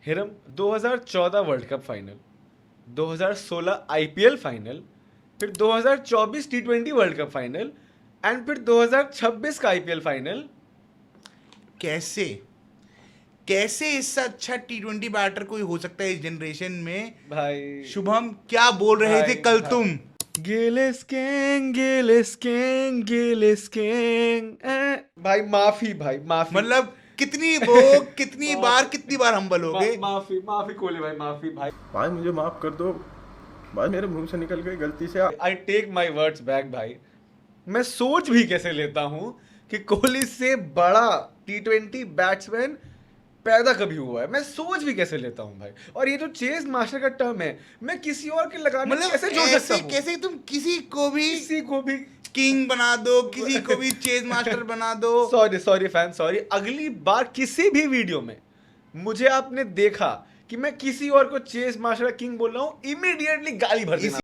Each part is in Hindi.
Hiram 2014 world cup final, 2016 IPL final, फिर 2024 टी20 वर्ल्ड कप फाइनल एंड फिर 2026 का आईपीएल फाइनल। कैसे कैसे इससे अच्छा T20 बैटर कोई हो सकता है इस जनरेशन में? भाई शुभम, क्या बोल रहे थे कल तुम? Gillies king, Gillies king, Gillies king. भाई माफी, भाई माफी। मतलब कितनी बार हम बोलोगे? माफी माफी कोहली भाई, माफी भाई। भाई मुझे माफ कर दो भाई, मेरे मुंह से निकल गई गलती से। I take my words back भाई। मैं सोच भी कैसे लेता हूं कि कोहली से बड़ा T20 बैट्समैन पैदा कभी हुआ है। मैं सोच भी कैसे लेता हूं भाई। और ये जो चेस मास्टर का टर्म है, मैं किसी और के लगाने मतलब कैसे जोड़ सकता हूं? कैसे तुम किसी को भी भी किंग बना दो, किसी को भी चेज मास्टर बना दो। Sorry fan, sorry. अगली बार किसी भी वीडियो में मुझे आपने देखा कि मैं किसी और को चेस मास्टर का किंग बोल रहा हूं, इमीडिएटली गाली भर देना।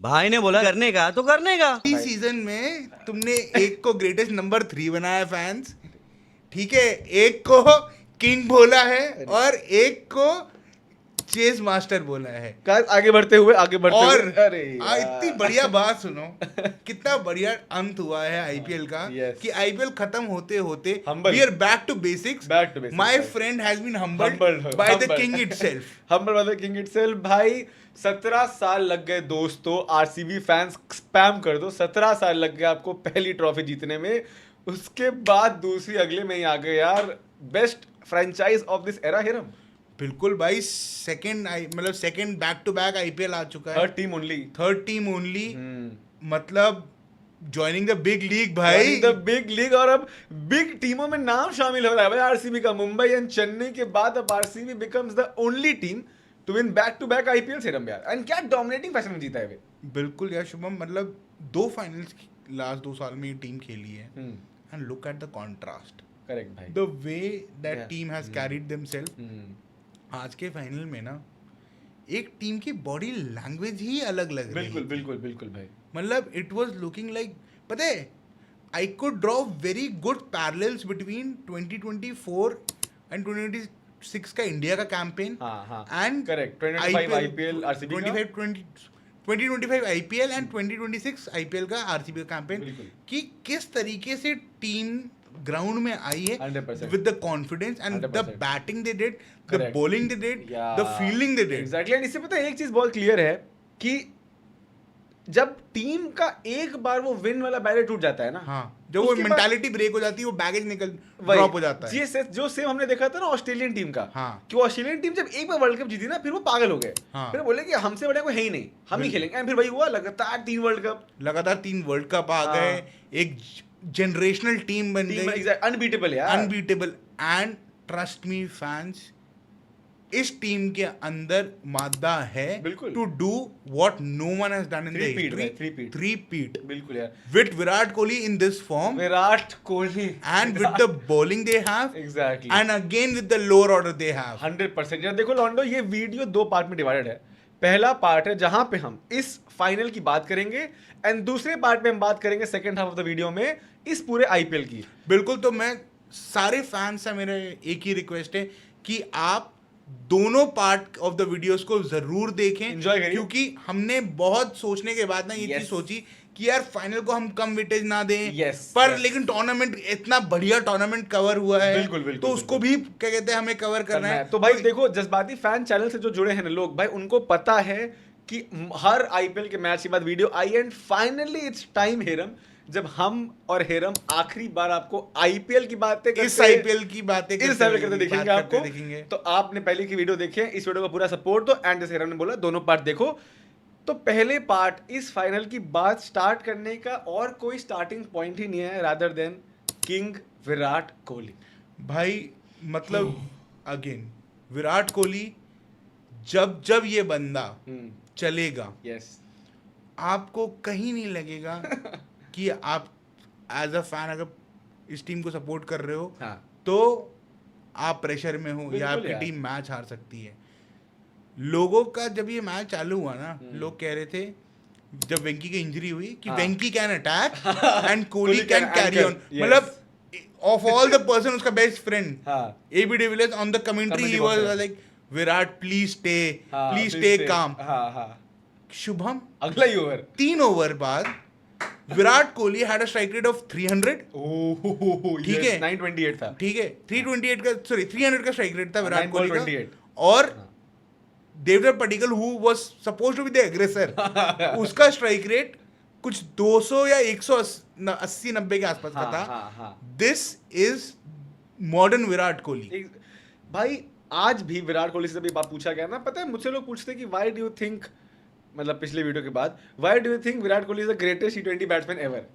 भाई ने बोला करने का तो करने का। इस सीजन में तुमने एक को ग्रेटेस्ट नंबर 3 बनाया फैंस, ठीक है, एक को किंग बोला है और एक को चेस मास्टर बोला है। आगे बढ़ते हुए और अरे इतनी बढ़िया बात सुनो, कितना बढ़िया अंत हुआ है आईपीएल का। Yes. कि आईपीएल खत्म होते होते Humble. We are back to basics. My friend has been humbled by the king itself. Humble by the king itself. भाई 17 साल लग गए दोस्तों, आरसीबी फैंस स्पैम कर दो। 17 साल लग गए आपको पहली ट्रॉफी जीतने में, उसके बाद दूसरी अगले में ही आ गए यार। Best franchise of this era हिरम। बिल्कुल भाई, second back to back IPL आ चुका है। Third team only. मतलब ज्वाइनिंग द बिग लीग भाई, द बिग लीग। और अब बिग टीमों में नाम शामिल हो रहा है भाई आरसीबी का। मुंबई एंड चेन्नई के बाद अब RCB becomes the only team to win back to back IPL Hiram यार। एंड क्या डोमिनेटिंग फैशन में जीता है वे। बिल्कुल यार शुभम, मतलब 2 फाइनल्स लास्ट 2 साल में ये टीम खेली है। And look at the contrast, correct भाई, the way that team has carried themselves. आज के फाइनल में ना एक टीम की बॉडी लैंग्वेज ही अलग लग रही है। बिल्कुल भाई। मतलब इट वाज लुकिंग लाइक, पता है, I could draw very good parallels between 2024 and 2026 का इंडिया का campaign and correct 2025 IPL RCB का, 2025 आईपीएल एंड 2026 आईपीएल का आरसीबी का कैंपेन। कि किस तरीके से टीम ग्राउंड में आई है 100%. with the confidence and 100%. the batting they did, the Correct. bowling they did, Yeah. the fielding they did. Exactly. And इससे पता है एक चीज बहुत क्लियर है कि जब टीम का एक बार वो विन वाला बैरियर टूट जाता है ना, हाँ, जब वो मेंटालिटी ब्रेक हो जाती है, वो बैगेज ड्रॉप हो जाता है। जो सेम हमने देखा था ना ऑस्ट्रेलियन टीम का, हाँ, कि ऑस्ट्रेलियन टीम जब एक बार वर्ल्ड कप जीती ना, फिर वो पागल हो गए। हाँ, फिर बोले कि हमसे बड़ा कोई है ही नहीं, हम ही खेलेंगे। एंड फिर वही हुआ, लगातार 3 वर्ल्ड कप आ गए, एक जनरेशनल टीम बन गई, अनबीटेबल यार, unbeatable. And trust me fans, इस टीम के अंदर मादा है to do what no one has done in the history. Three peat बिल्कुल यार, with Virat Kohli in this form, Virat Kohli and with the bowling they have, exactly, and again with the lower order they have. 100%। यार देखो लॉन्डो, ये वीडियो 2 पार्ट में डिवाइडेड है। पहला पार्ट है जहां पे हम इस फाइनल की बात करेंगे, एंड दूसरे पार्ट में हम बात करेंगे second half of the video में इस पूरे आईपीएल की। बिल्कुल, तो मैं सारे फैंस से मेरा एक ही रिक्वेस्ट है कि आप दोनों पार्ट ऑफ द वीडियोस को जरूर देखें, एंजॉय करिए, क्योंकि हमने बहुत सोचने के बाद ना ये चीज सोची कि यार फाइनल को हम कम वेटेज ना दें, पर लेकिन टूर्नामेंट इतना बढ़िया टूर्नामेंट कवर हुआ है, बिल्कुल, तो उसको भी क्या कहते हैं, हमें कवर करना है। तो भाई देखो, जज्बाती फैन चैनल से जो जुड़े हैं ना लोग, भाई उनको पता है कि हर आईपीएल के मैच के बाद video I, and finally it's time Hiram, जब हम और हिरम आखिरी बार आपको आईपीएल की बातें करते, इस आईपीएल की बातें करते देखेंगे आपको। तो आपने पहले की वीडियो देखी है, इस वीडियो को पूरा सपोर्ट दो, एंड जैसे हिरम ने बोला दोनों पार्ट देखो। तो पहले पार्ट, इस फाइनल की बात स्टार्ट करने का और कोई स्टार्टिंग पॉइंट ही नहीं है rather than king Virat Kohli. भाई मतलब अगेन विराट कोहली, जब ये बंदा चलेगा, आपको कहीं नहीं लगेगा कि आप एज अ फैन अगर इस टीम को सपोर्ट कर रहे हो, तो आप प्रेशर में हो या आपकी टीम मैच हार सकती है। लोगों का जब ये मैच चालू हुआ ना, लोग कह रहे थे जब वेंकी की इंजरी हुई कि Venky can attack and Kohli can carry on. मतलब ऑफ ऑल द पर्सन, उसका best friend AB de Villiers on the commentary, he was like Virat please stay calm. Shubham अगला ही ओवर 3 ओवर बाद Virat Kohli had a strike rate of 300। ठीक है 928 था। ठीक है 328 का 300 का स्ट्राइक रेट था विराट कोहली का। 928 और Devdutt Padikkal who was supposed to be the aggressor उसका स्ट्राइक रेट कुछ 200 या 180-90 के आसपास का था। This is modern Virat Kohli. भाई आज भी विराट कोहली से भी बात पूछा गया ना, पता है मुझसे लोग पूछते हैं कि व्हाई डू यू थिंक, मतलब पिछले वीडियो के बाद, why do you think Virat Kohli is the greatest T20 batsman ever.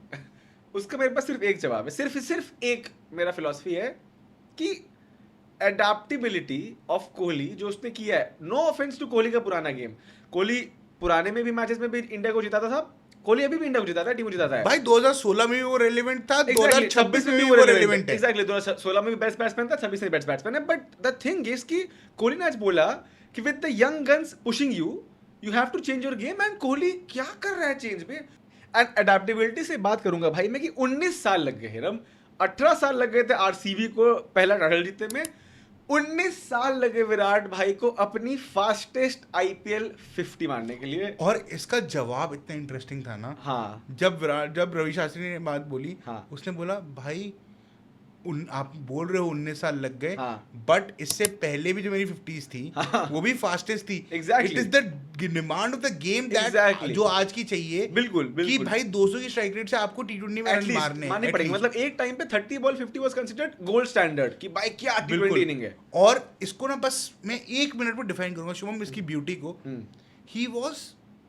उसका मेरे पास सिर्फ एक जवाब है, सिर्फ एक मेरा फिलॉसफी है कि एडेप्टेबिलिटी ऑफ कोहली जो उसने किया है। नो ऑफेंस टू कोहली का पुराना गेम, कोहली पुराने में भी मैचेस में भी इंडिया को जिताता था, कोहली अभी भी इंडिया को जिताता है, टीम को जिताता है। भाई 2016 में भी वो रेलेवेंट था, 2026 में भी वो रेलेवेंट है। एग्जैक्टली 2016 में भी बेस्ट बैट्समैन था, 26 में बेस्ट बैट्समैन है। बट द थिंग इज कि कोहली ने आज बोला कि with the young guns pushing you have to change your game, and Kohli क्या कर रहा है चेंज में। एंड एडेप्टेबिलिटी से बात करूंगा भाई मैं कि 19 साल लग गए हिरम, 18 साल लग गए थे आरसीबी को पहला टाइटल जीतने में, 19 साल लगे विराट भाई को अपनी फास्टेस्ट IPL 50 मारने के लिए। और इसका जवाब इतना इंटरेस्टिंग था ना। हाँ जब रवि शास्त्री ने बात बोली, हाँ। उसने बोला भाई आप बोल रहे हो 19 साल लग गए, हाँ। बट इससे पहले भी जो मेरी 50s थी हाँ। वो भी फास्टेस्ट थी। Exactly. It is the demand of the game that Exactly. जो आज की चाहिए। बिल्कुल कि भाई 200 की स्ट्राइक रेट से आपको T20 में रन मारने पड़ेंगे। मतलब एक टाइम पे 30 ball 50 was considered gold standard कि भाई क्या T20 इनिंग है। और इसको ना बस मैं 1 मिनट में डिफाइन करूंगा शुभम इसकी ब्यूटी को। He was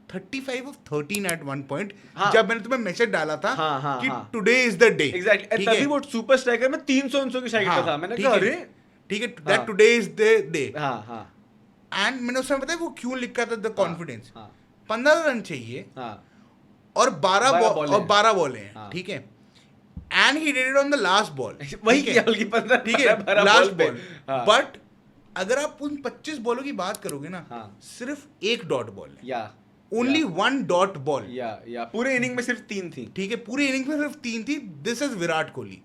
35 of 13 at one point। जब मैंने तुम्हें मैसेज डाला था कि today is the day. Exactly तभी वो सुपर स्ट्राइकर में 300 की स्ट्राइक रेट था। मैंने कहा अरे ठीक है that today is the day. हां एंड मैंने उस समय पता है वो क्यों लिखा था द कॉन्फिडेंस। 15 रन चाहिए और 12 बॉल हैं, ठीक है। And he did it on the last ball. वही किया बल्कि 15 ठीक है लास्ट बॉल। बट अगर आप उन 25 बॉलों की बात करोगे ना, सिर्फ एक डॉट बॉल है, या ओनली 1 डॉट बॉल। या पूरे इनिंग में सिर्फ 3 थी। ठीक है पूरी इनिंग में सिर्फ 3 थी। This is Virat Kohli.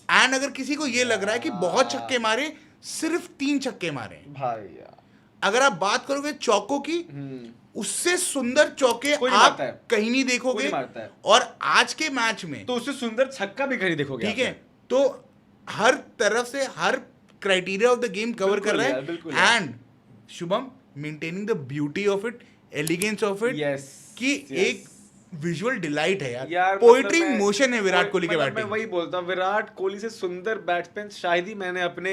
And अगर किसी को ये लग रहा है कि बहुत छक्के मारे, सिर्फ 3 छक्के मारे भाई यार। अगर आप बात करोगे चौकों की, उससे सुंदर चौके आप कहीं नहीं देखोगे। और आज के मैच में तो उससे सुंदर छक्का भी कहीं देखोगे। ठीक है तो हर तरफ से हर criteria of the game cover कर रहा है। And Shubham maintaining the beauty of it, elegance of it, कि एक विजुअल डिलाइट है यार। पोएट्री मोशन है विराट कोहली के बैटिंग। मैं वही बोलता हूँ, विराट कोहली से सुंदर बैट्समैन शायद ही मैंने अपने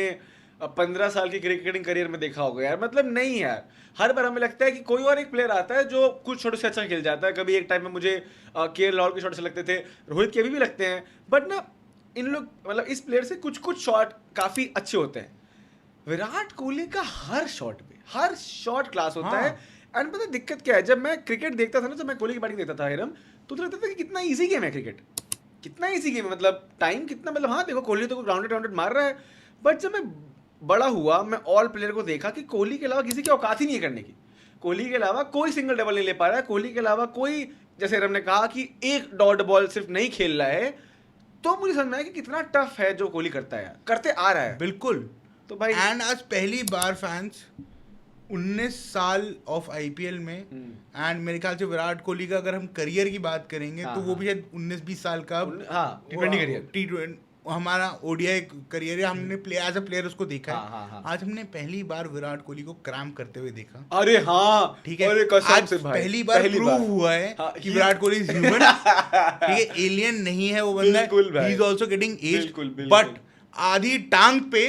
15 साल की क्रिकेटिंग करियर में देखा होगा यार। मतलब नहीं यार, हर बार हमें लगता है कि कोई और एक प्लेयर आता है जो कुछ शॉट से अच्छा खेल जाता है। कभी एक टाइम में मुझे KL राहुल के शॉट से लगते थे, रोहित के भी लगते हैं, बट ना इन लोग मतलब इस प्लेयर से कुछ शॉट काफी अच्छे होते हैं। विराट कोहली का हर शॉट क्लास होता है। एंड पता दिक्कत क्या है, जब मैं क्रिकेट देखता था ना, जब मैं कोहली की बैटिंग देखता था हिरम, तो लगता था कि कितना इजी गेम है क्रिकेट, कितना इजी गेम है। मतलब टाइम कितना, मतलब हाँ देखो कोहली तो राउंडेड मार रहा है, बट जब मैं बड़ा हुआ मैं ऑल प्लेयर को देखा कि कोहली के अलावा किसी की औकात ही नहीं है करने की। कोहली के अलावा कोई सिंगल डबल नहीं ले पा रहा है, कोहली के अलावा कोई, जैसे हिरम ने कहा कि एक डॉट बॉल सिर्फ नहीं खेल रहा है। तो मुझे समझ में आया कि कितना टफ है जो कोहली करता है, करते आ रहा है। बिल्कुल। तो भाई एंड आज पहली बार फैंस 19 साल ऑफ IPL में, एंड मेरे ख्याल से विराट कोहली का अगर हम करियर की बात करेंगे तो वो भी शायद 19-20 साल का T20 करियर, हमारा ODI करियर है। हमने एज अ प्लेयर उसको देखा है। आज हमने पहली बार विराट कोहली को क्रैम्प करते हुए देखा। अरे हाँ ठीक है, आज पहली बार प्रूव हुआ है कि विराट कोहली इज ह्यूमन। ठीक है, एलियन नहीं है वो बंदा, he is also getting aged, but आधी टांग पे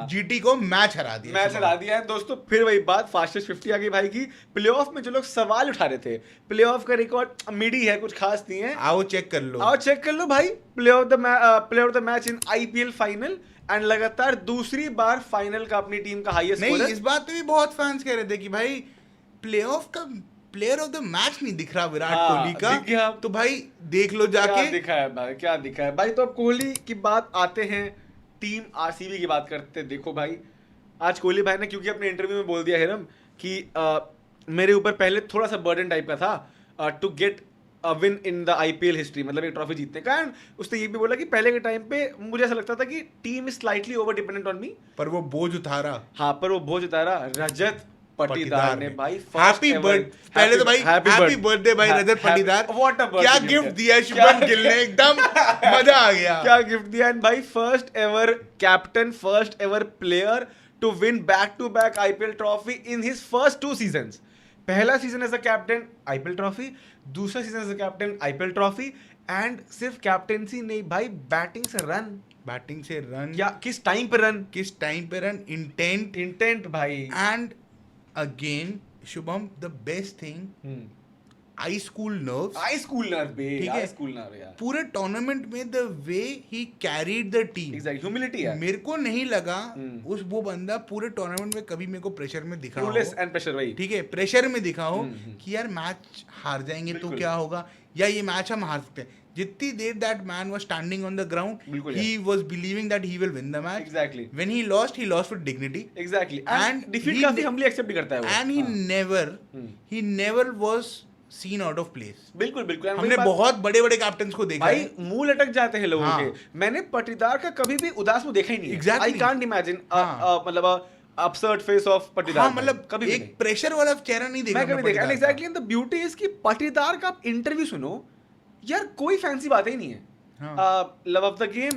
GT को मैच हरा दिया है। दोस्तों फिर वही बात, फास्टेस्ट 50 आ गई भाई की। प्लेऑफ में जो लोग सवाल उठा रहे थे, प्लेऑफ का रिकॉर्ड मिडी है, कुछ खास नहीं है। आओ चेक कर लो भाई। Player of the match in IPL final, and लगातार दूसरी बार फाइनल का अपनी टीम का हाईएस्ट स्कोर। नहीं, इस बात पे भी बहुत फैंस कह रहे थे कि भाई प्लेऑफ का प्लेयर ऑफ द मैच नहीं दिख रहा विराट कोहली का। तो भाई देख लो जाके क्या दिखा है भाई। तो अब कोहली की बात आते हैं, टीम RCB की बात करते। देखो भाई आज कोहली भाई ने क्योंकि अपने इंटरव्यू में बोल दिया हिरम कि मेरे ऊपर पहले थोड़ा सा बर्डन टाइप का था to get win in the IPL history, मतलब एक ट्रॉफी जीतने का। एंड उसने ये भी बोला कि पहले के टाइम पे मुझे ऐसा लगता था कि team is slightly over dependent on me, पर वो बोझ उतारा। हाँ, पर वो बोझ उतारा रजत पाटीदार ने भाई। हैप्पी बर्थडे, पहले तो भाई हैप्पी बर्थडे भाई रजत पाटीदार। व्हाट अ क्या गिफ्ट दिया शुभम गिल ने, एकदम मजा आ गया। क्या गिफ्ट दिया। एंड भाई first ever captain, first ever player to win back to back IPL trophy in his first 2 seasons. पहला season as a captain IPL trophy, दूसरा season as a captain IPL trophy. And सिर्फ कैप्टेंसी नहीं भाई, बैटिंग से रन, बैटिंग से रन, या किस टाइम पे रन, किस टाइम पे रन, इंटेंट भाई। And again Shubham the best thing, I school nerves, ठीक है, यार पूरे टूर्नामेंट में the way he carried the team, exactly, humility है। मेरे को नहीं लगा उस वो बंदा पूरे टूर्नामेंट में कभी मेरे को प्रेशर में दिखा हो, एंड प्रेशर भाई, ठीक है, प्रेशर में दिखा हो कि यार मैच हार जाएंगे तो क्या होगा, या ये मैच हम हार सकते हैं। जितनी there that man was standing on the ground, he was believing that he will win the match. Exactly, when he lost with dignity. Exactly, and defeat काफी हम्बली एक्सेप्ट करता है वो। And he never was scene out of place. बिल्कुल। हमने बहुत बड़े कैप्टन्स को देखा भाई, है, मुंह लटक जाते हैं लोगों हाँ। के। मैंने पाटीदार का कभी भी उदास मुंह देखा ही नहीं है। Exactly. आई कांट इमेजिन हाँ। मतलब अपसर्ट फेस ऑफ पाटीदार। हाँ, मतलब कभी एक प्रेशर वाला चेहरा नहीं देखा मैं कभी देखा। And exactly, the beauty is कि पाटीदार का इंटरव्यू सुनो यार, कोई फैंसी बातें ही नहीं है। Love of the game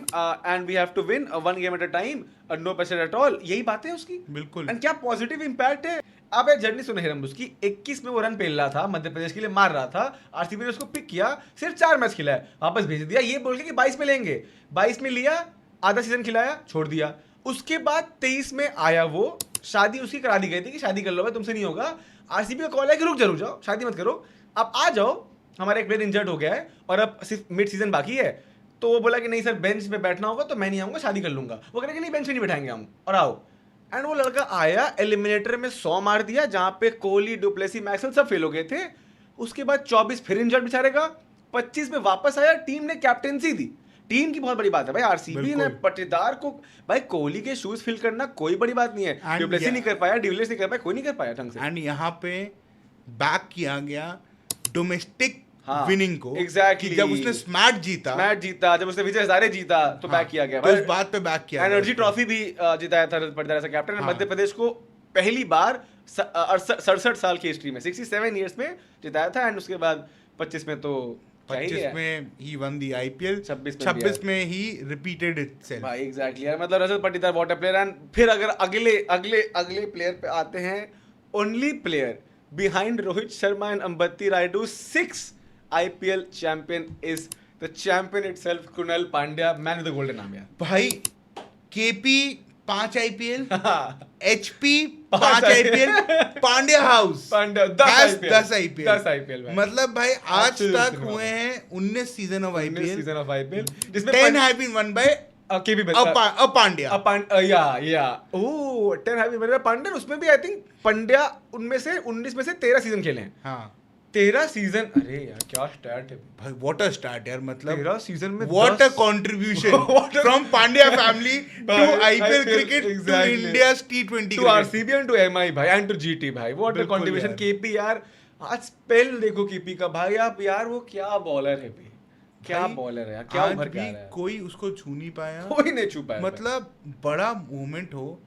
and we have to win 1 game at a time, no pressure at all, यही बातें हैं उसकी। बिल्कुल। एंड क्या पॉजिटिव इंपैक्ट है। अब जर्नी सुनो हिरम उसकी, 21 में वो रन पेल रहा था, मध्य प्रदेश के लिए मार रहा था, आरसीबी ने उसको पिक किया, सिर्फ 4 मैच खिलाया, वापस भेज दिया, ये बोल के कि 22 में लेंगे। 22 में लिया, आधा सीजन खिलाया, छोड़ दिया। उसके बाद 23 में आया वो, शादी उसकी करा दी गई थी कि शादी कर लो भाई, तुमसे नहीं होगा। आरसीबी का कॉल है कि रुक जाओ, शादी मत करो, अब आ जाओ, हमारा एक प्लेयर इंजर्ड हो गया है और अब सिर्फ मिड सीजन बाकी है। तो वो बोला कि नहीं सर, बेंच पे बैठना होगा, तो मैं नहीं आऊंगा, शादी कर लूंगा। वो कह रहे कि नहीं, बेंच पे नहीं बैठाएंगे हम, और आओ। एंड वो लड़का आया, एलिमिनेटर में 100 मार दिया, जहां पे कोहली, डुप्लेसी, मैक्सवेल सब फेल हो गए थे। उसके बाद 24 फिर इंजर्ड बेचारे का, 25 में वापस आया, टीम ने कैप्टेंसी दी। टीम की बहुत बड़ी बात है भाई, आरसीबी ने पाटीदार को, भाई कोहली के शूज फिल करना कोई बड़ी बात नहीं है। डुप्लेसी नहीं कर पाया, डिविलियर्स नहीं कर पाया, कोई नहीं कर पाया ढंग से। एंड यहाँ पे बैक किया गया डोमेस्टिक विनिंग को। एग्जैक्टली, जब उसने मैच जीता, जब उसने विजय हजारे जीता, तो बैक किया गया, तो इस बात पे बैक किया। एनर्जी ट्रॉफी भी जिताया था पाटीदार ऐसा कैप्टन। मध्य प्रदेश को पहली बार 67 साल की हिस्ट्री में, 67 इयर्स में जिताया था। एंड उसके बाद 25 में तो 25 में ही वन दी आईपीएल, 26 में ही रिपीटेड इटसेल्फ। भाई एग्जैक्टली यार, मतलब Rajat Patidar what a player. And फिर अगर अगले प्लेयर पे आते हैं, only player behind Rohit Sharma and Ambati Rayudu, 6 IPL champion is the champion itself, Krunal Pandya, man of the golden नाम यार। भाई KP 5 IPL, HP 5 IPL, Pandya house 10 IPL। मतलब भाई आज तक हुए हैं 19 सीजन ऑफ IPL, जिसमें 10 have been won by KP Pandya. 10 have been Pandya. उसमें भी आई थिंक पांड्या उनमें से 19 में से 13 सीजन खेले हैं। हाँ, 13 सीजन, अरे यार क्या स्टार्ट है भाई, व्हाट अ स्टार्ट यार, मतलब 13 सीजन में what a contribution from Pandya family to IPL cricket to India's T20 to RCB and to MI भाई एंड टू GT भाई, व्हाट अ कंट्रीब्यूशन। केपी यार, आज स्पेल देखो केपी का भाई, आप यार वो क्या बॉलर है भाई, क्या बॉलर है यार, क्या उभर के आ रहा है। कोई उसको छू नहीं पाया, कोई नहीं छू पाया। मतलब बड़ा मूवमेंट हो,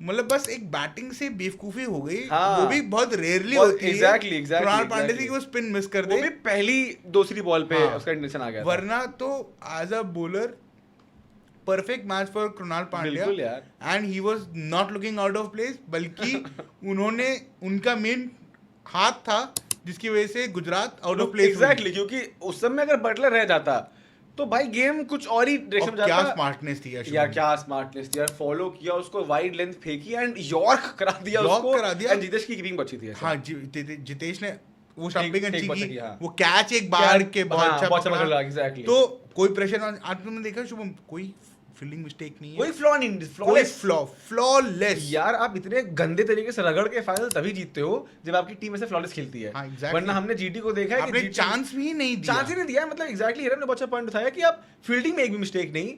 मतलब बस एक बैटिंग से बेवकूफी हो गई। हाँ, वो भी बहुत रेयरली होती है। एग्जैक्टली कृणाल पांड्या की वो स्पिन मिस कर दे, वो भी पहली दूसरी बॉल पे उसका इंटेंशन आ गया, वरना तो as a bowler perfect match for Krunal Pandya. And he was not looking out of place, बल्कि उन्होंने, उनका मेन हाथ था जिसकी वजह से Gujarat out of place. Exactly, क्योंकि उस समय अगर बटलर रह जाता तो भाई गेम कुछ और ही डायरेक्शन में जाता। क्या स्मार्टनेस थी यार, क्या स्मार्टनेस थी यार, फॉलो किया उसको, वाइड लेंथ फेंकी एंड यॉर्क करा दिया उसको। एंड जितेश की कीपिंग अच्छी थी। हाँ, जितेश ने वो स्टंपिंग अच्छी की, हाँ। वो कैच एक बार के बहुत अच्छा पकड़ा। एग्जैक्टली, तो कोई प्रेशर आज तुमने देखा शुभम, कोई फील्डिंग मिस्टेक नहीं है, कोई फ्लॉ नहीं, फ्लॉलेस। यार आप इतने गंदे तरीके से रगड़ के फाइनल तभी जीतते हो जब आपकी टीम ऐसे फ्लॉलेस खेलती है। हाँ, exactly. वरना हमने जीटी को देखा है कि चांस भी नहीं दिया। मतलब एग्जैक्टली हिरन ने बहुत अच्छा पॉइंट उठाया कि आप फील्डिंग में एक भी मिस्टेक नहीं,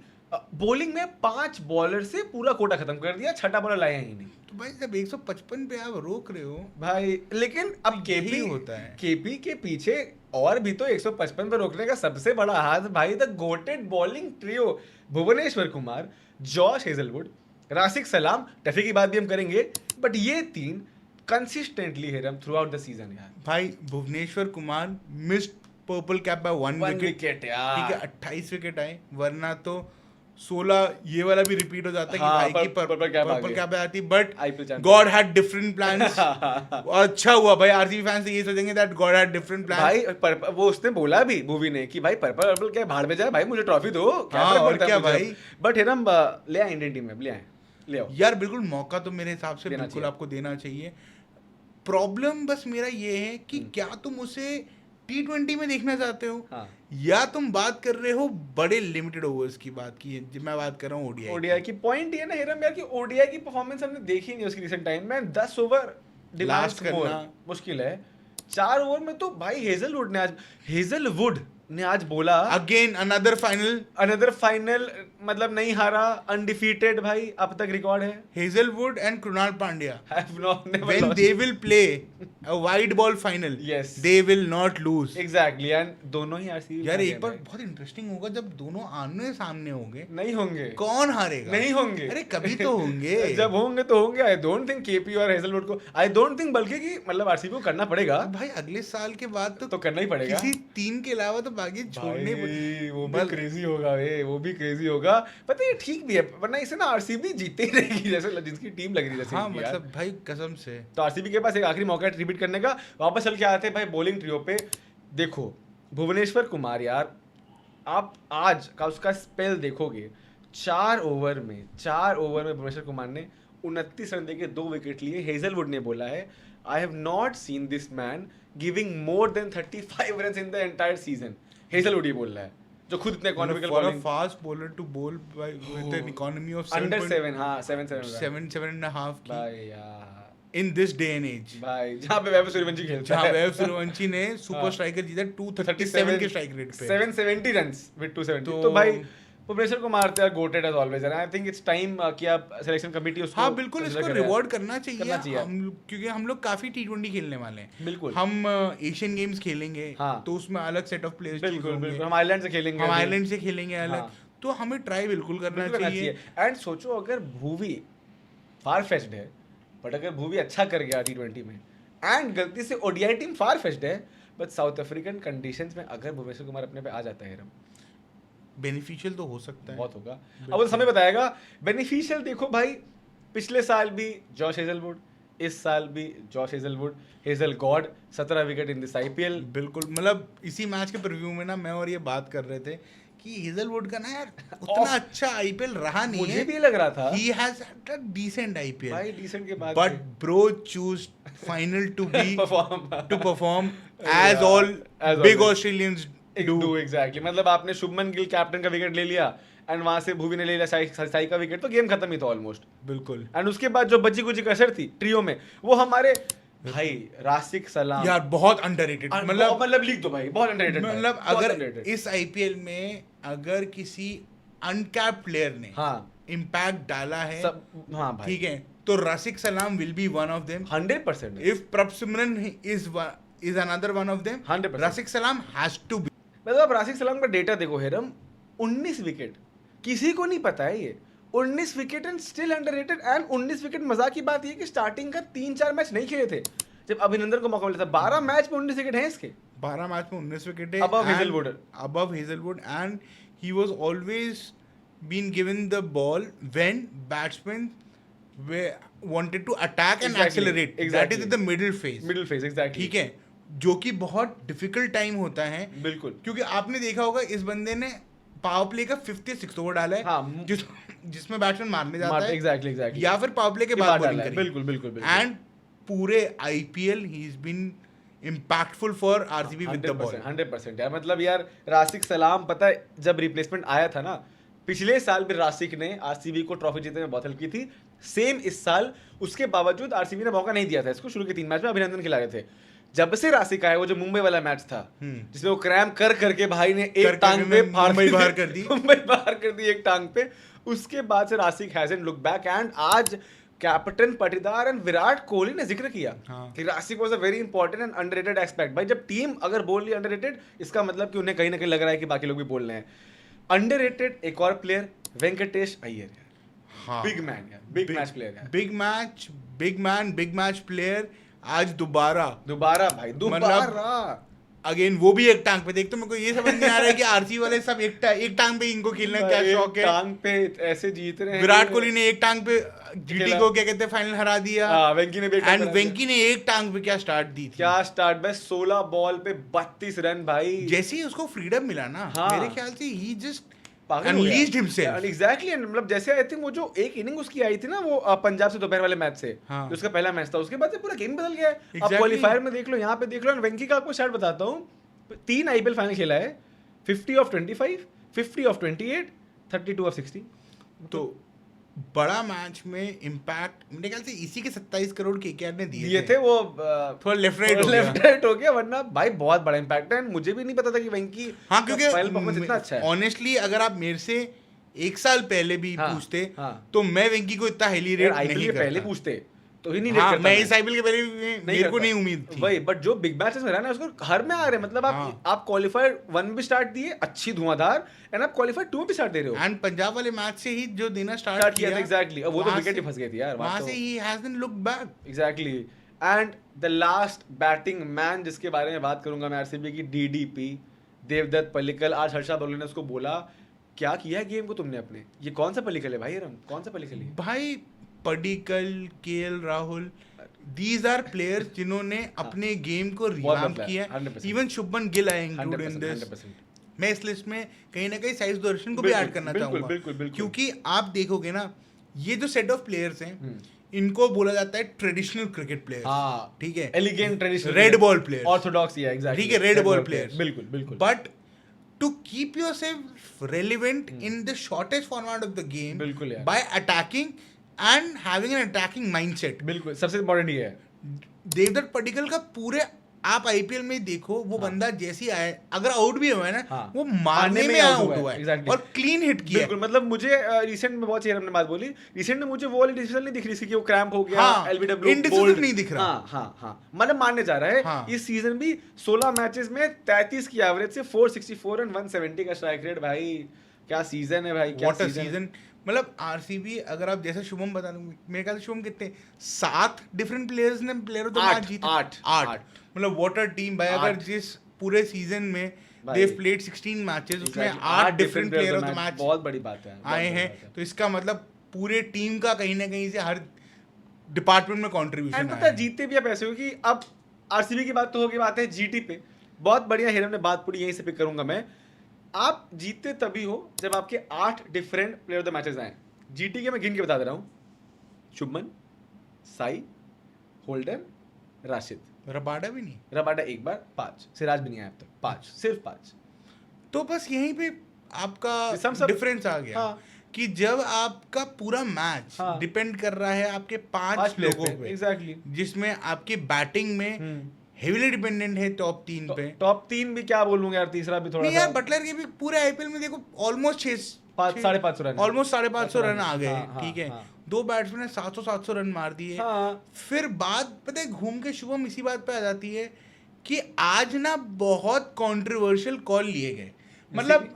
बॉलिंग में 5 बॉलर से पूरा कोटा खत्म कर दिया, छठा बॉलर लाया ही नहीं। तो भाई जब 155 पे आप रोक रहे हो भाई, लेकिन अब केपी होता है, केपी के पीछे और भी तो 155 पे रोकने का सबसे बड़ा हाथ भाई, the goated bowling trio Bhuvneshwar Kumar, Josh Hazlewood, Rasikh Salam, Tuffy की बात भी हम करेंगे, बट ये तीन consistently Hiram throughout the season यार। भाई Bhuvneshwar Kumar missed purple cap by 1 wicket यार, ठीक है 28 विकेट आए, वरना तो 16 ये वाला भी रिपीट हो जाता है कि हाँ, भाई की पर्पल कैप आती, but IPL champion। God had different plans. और अच्छा हुआ भाई, आरसीबी फैंस ये सोचेंगे that God had different plans. भाई वो उसने बोला भी भुवी ने कि भाई पर्पल क्या भाड़ में जाए भाई, मुझे ट्रॉफी दो, क्या हाँ, फर्क और पड़ता है क्या मुझे। भाई। बट हेरम ले आए इंडियन टीम में, ले आओ यार बिल्कुल मौका तो मेरे हिसाब से देना बिल्कुल चाहिए। आपको देना चाहिए। प्रॉब्लम बस मेरा ये है कि क्या तुम उसे T20 में देखना चाहते हो, हाँ। या तुम बात कर रहे हो बड़े लिमिटेड ओवर्स की बात की है, मैं बात कर रहा हूँ ओडीआई ओडीआई की। पॉइंट ये ना हेरम यार कि ओडीआई की परफॉर्मेंस हमने देखी नहीं उसकी रिसेंट टाइम में। 10 ओवर Last करना मुश्किल है। 4 ओवर में तो भाई हेजलवुड ने आज बोला अगेन अनदर फाइनल, मतलब नहीं हारा, अनडिफीटेड भाई, अब तक रिकॉर्ड है। Hazlewood and Krunal Pandya Have not never when lost. they will play a wide ball final, Yes. they will not lose। Exactly, and दोनों ही आरसीबी यार एक बार बहुत इंटरेस्टिंग होगा जब दोनों आमने सामने होंगे, नहीं होंगे, कौन हारेगा? नहीं होंगे। अरे कभी तो होंगे। जब होंगे तो होंगे। आई डोंट थिंक केपी और हेजलवुड को, आई डोंट थिंक बल्कि कि मतलब आरसीबी को करना पड़ेगा, भाई अगले साल के बाद तो करना ही पड़ेगा। किसी 3 के अलावा तो बाकी छोड़ने भाई, वो भी क्रेजी होगा वे, वो भी क्रेजी होगा। पता है ये ठीक भी है, वरना इसे ना आरसीबी जीते ही रहेगी जैसे जिसकी टीम लग रही है जैसे हाँ इनकी यार। मतलब भाई कसम से। तो आरसीबी के पास एक आखिरी मौका है रिपीट करने का। वापस चल के आते हैं भाई बॉलिंग ट्रियो पे। देखो भुवनेश्वर कुमार यार, आप आज का उसका स्पेल देखोगे, 4 ओवर में भुवनेश्वर कुमार ने 29 रन देके 2 विकेट लिए। हेजलवुड ने बोला है I have not seen this man giving more than 35 run in the entire season. Hazlewood ये बोल रहा है, जो खुद इतने economical For a bowling, fast bowler to bowl by with an economy of under 7 7, हाँ 7 and a half की भाई यार, in this day and age, भाई जहाँ पे वैभव सूर्यवंशी खेलता जहाँ है, वैभव सूर्यवंशी ने सुपर स्ट्राइकर जीता 237 के स्ट्राइक रेट पे। 770 रन्स विद 270। तो तो भाई भुवनेश्वर कुमार तो यार goated as always, and I think it's time कि आप सिलेक्शन कमेटी उसको, हाँ बिल्कुल इसको रिवॉर्ड करना करना चाहिए। क्योंकि हम लोग काफी T20 खेलने वाले हैं। बिल्कुल। हम एशियन गेम्स खेलेंगे, हाँ। तो उसमें अलग सेट ऑफ प्लेयर्स बिल्कुल हम आयरलैंड से खेलेंगे, हम आयरलैंड से खेलेंगे अलग, हाँ। तो हमें ट्राई बिल्कुल करना चाहिए। एंड सोचो अगर भुवी फार फेस्ड है, बट अगर भुवी अच्छा कर गया T20 में, एंड गलती से ओडीआई टीम फार फेस्ड है, बट साउथ अफ्रीकन कंडीशंस में अगर भुवनेश्वर कुमार अपने पे आ जाता है, बेनिफिशियल तो हो सकता है, बहुत होगा। अब वो समय बताएगा। बेनिफिशियल देखो भाई, पिछले साल भी जॉश हेजलवुड, इस साल भी Josh Hazlewood, hazel God 17 wicket in this IPL. बिल्कुल। मतलब इसी मैच के प्रीव्यू में ना मैं और ये बात कर रहे थे कि हेजलवुड का ना यार उतना अच्छा आईपीएल रहा नहीं है, मुझे भी लग रहा था he has had a decent IPL भाई, डिसेंट के बाद but bro choose final to be to perform as Yeah, all as big always. Australians do exactly. मतलब आपने शुभमन गिल कैप्टन का विकेट ले लिया, एंड वहां से भुवी ने ले लिया साई का विकेट, तो गेम खत्म ही था ऑलमोस्ट। बिल्कुल। एंड उसके बाद जो बची कुची कसर थी ट्रियो में, वो हमारे भाई राशिक सलाम यार बहुत अंडररेटेड, मतलब लिख दो भाई, बहुत अंडररेटेड। मतलब अगर इस आईपीएल में अगर किसी अनकैप्ड प्लेयर ने हाँ इम्पैक्ट डाला है, हाँ भाई ठीक है, तो राशिक सलाम will be one of them. 100%। If Prabhsimran is another one of them, 100%. Rafiq Salam has to be. मतलब आप राशिक सलाम का डेटा देखो हेरम, 19 विकेट, किसी को नहीं पता है ये 19 wicket and still underrated. And 19 wicket, मजाक की बात ये कि स्टार्टिंग का 3-4 मैच नहीं खेले थे जब अभिनंदन को मौका मिला था। 12 मैच में 19 विकेट हैं इसके, 12 मैच में 19 विकेट है, above Hazelwood, and he was always been given the ball when batsmen wanted to attack and accelerate. That is the middle phase. exactly. ठीक है, जो कि बहुत डिफिकल्ट टाइम होता है। बिल्कुल। क्योंकि आपने देखा होगा इस बंदे ने पावर प्ले का 5th या 6th ओवर डाला है, हाँ, जिसमें बैट्समैन मारने जाता है, एग्जैक्टली, या फिर पावर प्ले के बाद बॉलिंग करी। बिल्कुल। एंड पूरे IPL he is been impactful for RCB with the ball. 100% यार। मतलब यार राशिक सलाम, पता है जब रिप्लेसमेंट आया था ना पिछले साल भी राशिक ने आरसीबी को ट्रॉफी जीतने में बहुत हेल्प की थी, सेम इस साल। उसके बावजूद आरसीबी ने मौका नहीं दिया था इसको। शुरू के 3 मैच में अभिनंदन खिला रहे थे। जब से राशिक आया, वो जो मुंबई वाला मैच था जिसमें वो क्रैम करके भाई ने एक टांग पे मुंबई बाहर कर दी एक टांग पे, उसके बाद से राशिक हैजंट लुक बैक। एंड आज कैप्टन पाटीदार एंड विराट कोहली ने जिक्र किया हाँ. कि Rashid was a very important and underrated aspect. भाई जब टीम अगर बोल रही है अंडररेटेड, इसका मतलब कि उन्हें कहीं ना कहीं लग रहा है कि बाकी लोग भी बोल रहे हैं। अंडररेटेड एक और प्लेयर वेंकटेश अय्यर, हाँ. बिग मैन यार, बिग मैच प्लेयर यार, बिग मैच प्लेयर। आज दोबारा भाई दोबारा अगेन वो भी एक टांग पे। देख तो मेरे को ये समझ नहीं आ रहा है कि आरसी वाले सब एक टांग पे इनको खेलने का क्या शौक है। टांग पे ऐसे जीत रहे हैं। विराट कोहली ने एक टांग पे जीटी को क्या कहते हैं फाइनल हरा दिया। वेंकी ने भी एंड वेंकी ने एक टांग पे क्या स्टार्ट दी थी। क्या स्टार्ट भाई, 16 बॉल पे 32 रन भाई। जैसे ही उसको फ्रीडम मिला ना, हाँ. मेरे ख्याल से ही जस्ट अनलीज्ड हिमसेल्फ। एग्जैक्टली, मतलब जैसे आई थिंक वो जो एक इनिंग उसकी आई थी ना वो पंजाब से दोपहर वाले मैच से, हाँ. उसका पहला मैच था, उसके बाद से पूरा गेम बदल गया है। आप Exactly. क्वालीफायर में देख लो, यहाँ पे देख लो। वेंकी का आपको स्टार्ट बताता हूँ, 3 आईपीएल फाइनल खेला है, 50 ऑफ 25, 50 ऑफ 28, 32 ऑफ 60। तो बड़ा मैच में इम्पैक्ट मेरे ख्याल से इसी के 27 करोड़ केकेआर ने दिए थे। वो थोड़ा लेफ्ट राइट हो गया, वरना भाई बहुत बड़ा इम्पैक्ट है। मुझे भी नहीं पता था कि वेंकी हाँ, क्योंकि परफॉर्मेंस इतना अच्छा है। ऑनेस्टली अगर आप मेरे से एक साल पहले भी पूछते हाँ. तो मैं वेंकी को इतना हाईली रेट नहीं करता। पहले पूछते तो ही नहीं हाँ, करता मैं इस आईपीएल के पहले मेरे को नहीं उम्मीद थी वही। बट जो बिग मैचेस में रहा ना, उसको हर में आ रहे, मतलब आप क्वालीफायर 1 में भी स्टार्ट दिए अच्छी धुआंधार, एंड आप क्वालीफायर 2 में भी स्टार्ट दे रहे हो। एंड पंजाब वाले मैच से ही जो देना स्टार्ट किया था, एग्जैक्टली, वो तो विकेट ही फंस गई थी यार, वहां से he hasn't look back. Exactly. And the last batting man जिसके बारे में बात करूंगा मैं, आरसीबी की डीडीपी देवदत्त पल्लिकल। आज हर्षा बोले ने उसको बोला, क्या किया है गेम को तुमने अपने? ये कौन सा पल्लिकल है भाई? कौन सा पल्लिकल है भाई? Padikkal, KL Rahul, these are players जिन्होंने अपने गेम को रिवैम्प किया। Even Shubman Gill I include in this. मैं इस लिस्ट में कहीं ना कहीं साई सुदर्शन को भी ऐड करना चाहूंगा, क्योंकि आप देखोगे ना, ये जो सेट ऑफ प्लेयर्स हैं इनको बोला जाता है ट्रेडिशनल क्रिकेट प्लेयर्स। ठीक है, elegant traditional, red ball players, Orthodox, या एग्जैक्टली, ठीक है, रेड बॉल प्लेयर्स, बिल्कुल। But to keep yourself relevant in the shortest format of the game by attacking and having an attacking mindset, बिल्कुल सबसे इम्पोर्टेंट ये है। देवदत्त पडिक्कल का पूरे आप आईपीएल में देखो, वो बंदा जैसी आए, अगर आउट भी हुआ है ना, वो मारने में आउट हुआ है और क्लीन हिट किया। बिल्कुल, मतलब मुझे रिसेंट में बहुत चेहरे हमने बात बोली, रिसेंट में मुझे वो वाली डिसीजन नहीं दिख रही थी कि वो क्रैम्प हो गया, एलबीडब्ल्यू इंडिसिजन नहीं दिख रहा। हाँ, मतलब मारने जा रहा है। इस सीजन भी 16 मैचेस में 33 की एवरेज से 464 एंड 170 का स्ट्राइक रेट। भाई क्या सीजन है भाई, क्या सीजन। मतलब आरसीबी, अगर आप जैसे शुभम बता दो, मेरे ख्याल से शुभम कितने 7 डिफरेंट प्लेयर्स ने प्लेयर तो मैच जीते, 8 मतलब वाटर टीम भाई। अगर जिस पूरे सीजन में दे प्लेड 16 मैचेस, उसमें 8 different player of the match, बहुत बड़ी बात है, आए हैं। तो इसका मतलब पूरे टीम का कहीं ना कहीं से हर डिपार्टमेंट में कंट्रीब्यूशन है। पता जीतते भी आप ऐसे हो कि अब आरसीबी की बात तो होगी, बात है जीटी पे। बहुत बढ़िया हिरन ने बात पूरी यहीं से पिक करूंगा मैं। आप जीतते तभी हो जब आपके 8 different player of the matches आए। जीटी के मैं गिन के बता दे रहा हूँ, शुभमन, साई, होल्डर, राशिद, रबाडा भी नहीं, रबाडा एक बार, 5, सिराज भी नहीं आया अब तक, 5, सिर्फ 5। तो बस यहीं पे आपका डिफरेंस आ गया। हाँ। कि जब आपका पूरा मैच डिपेंड कर रहा है आपके 5 लोगों पे, एग्जैक्टली, जिसमें आपकी बैटिंग में हेवीली डिपेंडेंट है टॉप 3 पे। टॉप 3 भी क्या बोलूंगा यार, तीसरा भी थोड़ा नहीं यार, बटलर के भी पूरे आईपीएल में देखो ऑलमोस्ट 550 रन, ऑलमोस्ट 550 रन आ गए। ठीक है, 2 बैट्समैन ने 700 रन मार दिए। फिर बात पता है घूम के शुभम इसी बात पे आ जाती है कि आज ना बहुत कंट्रोवर्शियल कॉल लिए गए। मतलब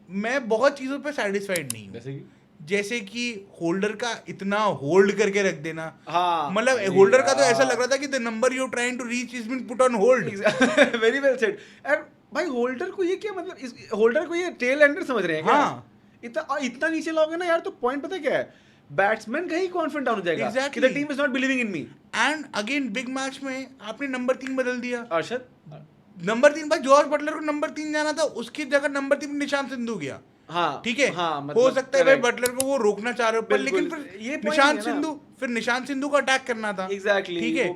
मैं बहुत चीजों पे सेटिस्फाइड नहीं हूँ, जैसे कि होल्डर का इतना होल्ड करके रख देना। मतलब होल्डर का तो ऐसा लग रहा था कि the number you trying to reach is been put on hold. Very well said. And भाई होल्डर को ये क्या मतलब, इस होल्डर को ये टेल एंडर समझ रहे हैं क्या? इतना नीचे लाओगे ना यार, तो पॉइंट पता क्या है, बैट्समैन का ही कॉन्फिडेंस डाउन हो जाएगा कि the team is not believing in me. And again big match में आपने नंबर 3 बदल दिया। अर्शद नंबर 3 भाई, जॉर्ज बटलर को नंबर 3 जाना था, उसकी जगह नंबर 3 निशांत सिंधु गया। हाँ, ठीक है, मतलब हो सकता है भाई बटलर को वो रोकना चाह रहे हो, पर लेकिन फिर निशांत सिंधु को अटैक करना था। एग्जैक्टली, ठीक है,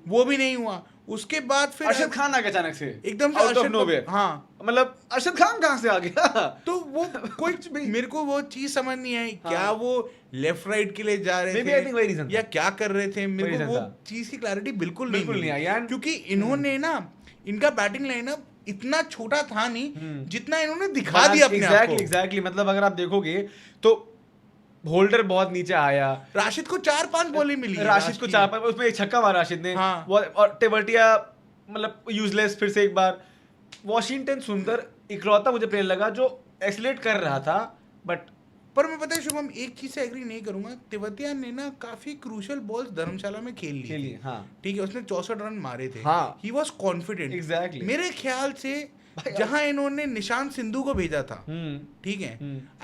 वो भी नहीं हुआ। उसके बाद फिर अरशद खान आ गया अचानक से, एकदम से आउट ऑफ नोवेयर। हाँ, मतलब अरशद खान कहाँ से आ गया? तो वो कोई मेरे को वो चीज समझ नहीं आई। क्या वो लेफ्ट राइट के लिए जा रहे थे या क्या कर रहे थे? मेरे को वो चीज की क्लैरिटी बिल्कुल नहीं आई, क्योंकि इन्होंने ना, इनका बैटिंग लाइनअप इतना छोटा था नहीं जितना इन्होंने दिखा दिया अपने आप को। एग्जैक्टली, मतलब अगर आप देखोगे तो होल्डर बहुत नीचे आया, राशिद को 4-5 बॉलें मिली, राशिद को 4-5, उसमें एक छक्का मारा राशिद ने। हाँ। और टेवर्टिया मतलब यूजलेस फिर से एक बार। वॉशिंगटन सुंदर इकलौता मुझे प्लेयर लगा जो एक्सीलेट कर रहा था, बट पर मैं पता है शुभम एक चीज से एग्री नहीं करूंगा, तेवतिया ने ना काफी क्रूशियल बॉल्स धर्मशाला में खेल ली। हाँ ठीक है, उसने 64 रन मारे थे। हाँ। He was confident. Exactly. मेरे ख्याल से जहां इन्होंने निशांत सिंधु को भेजा था, ठीक है,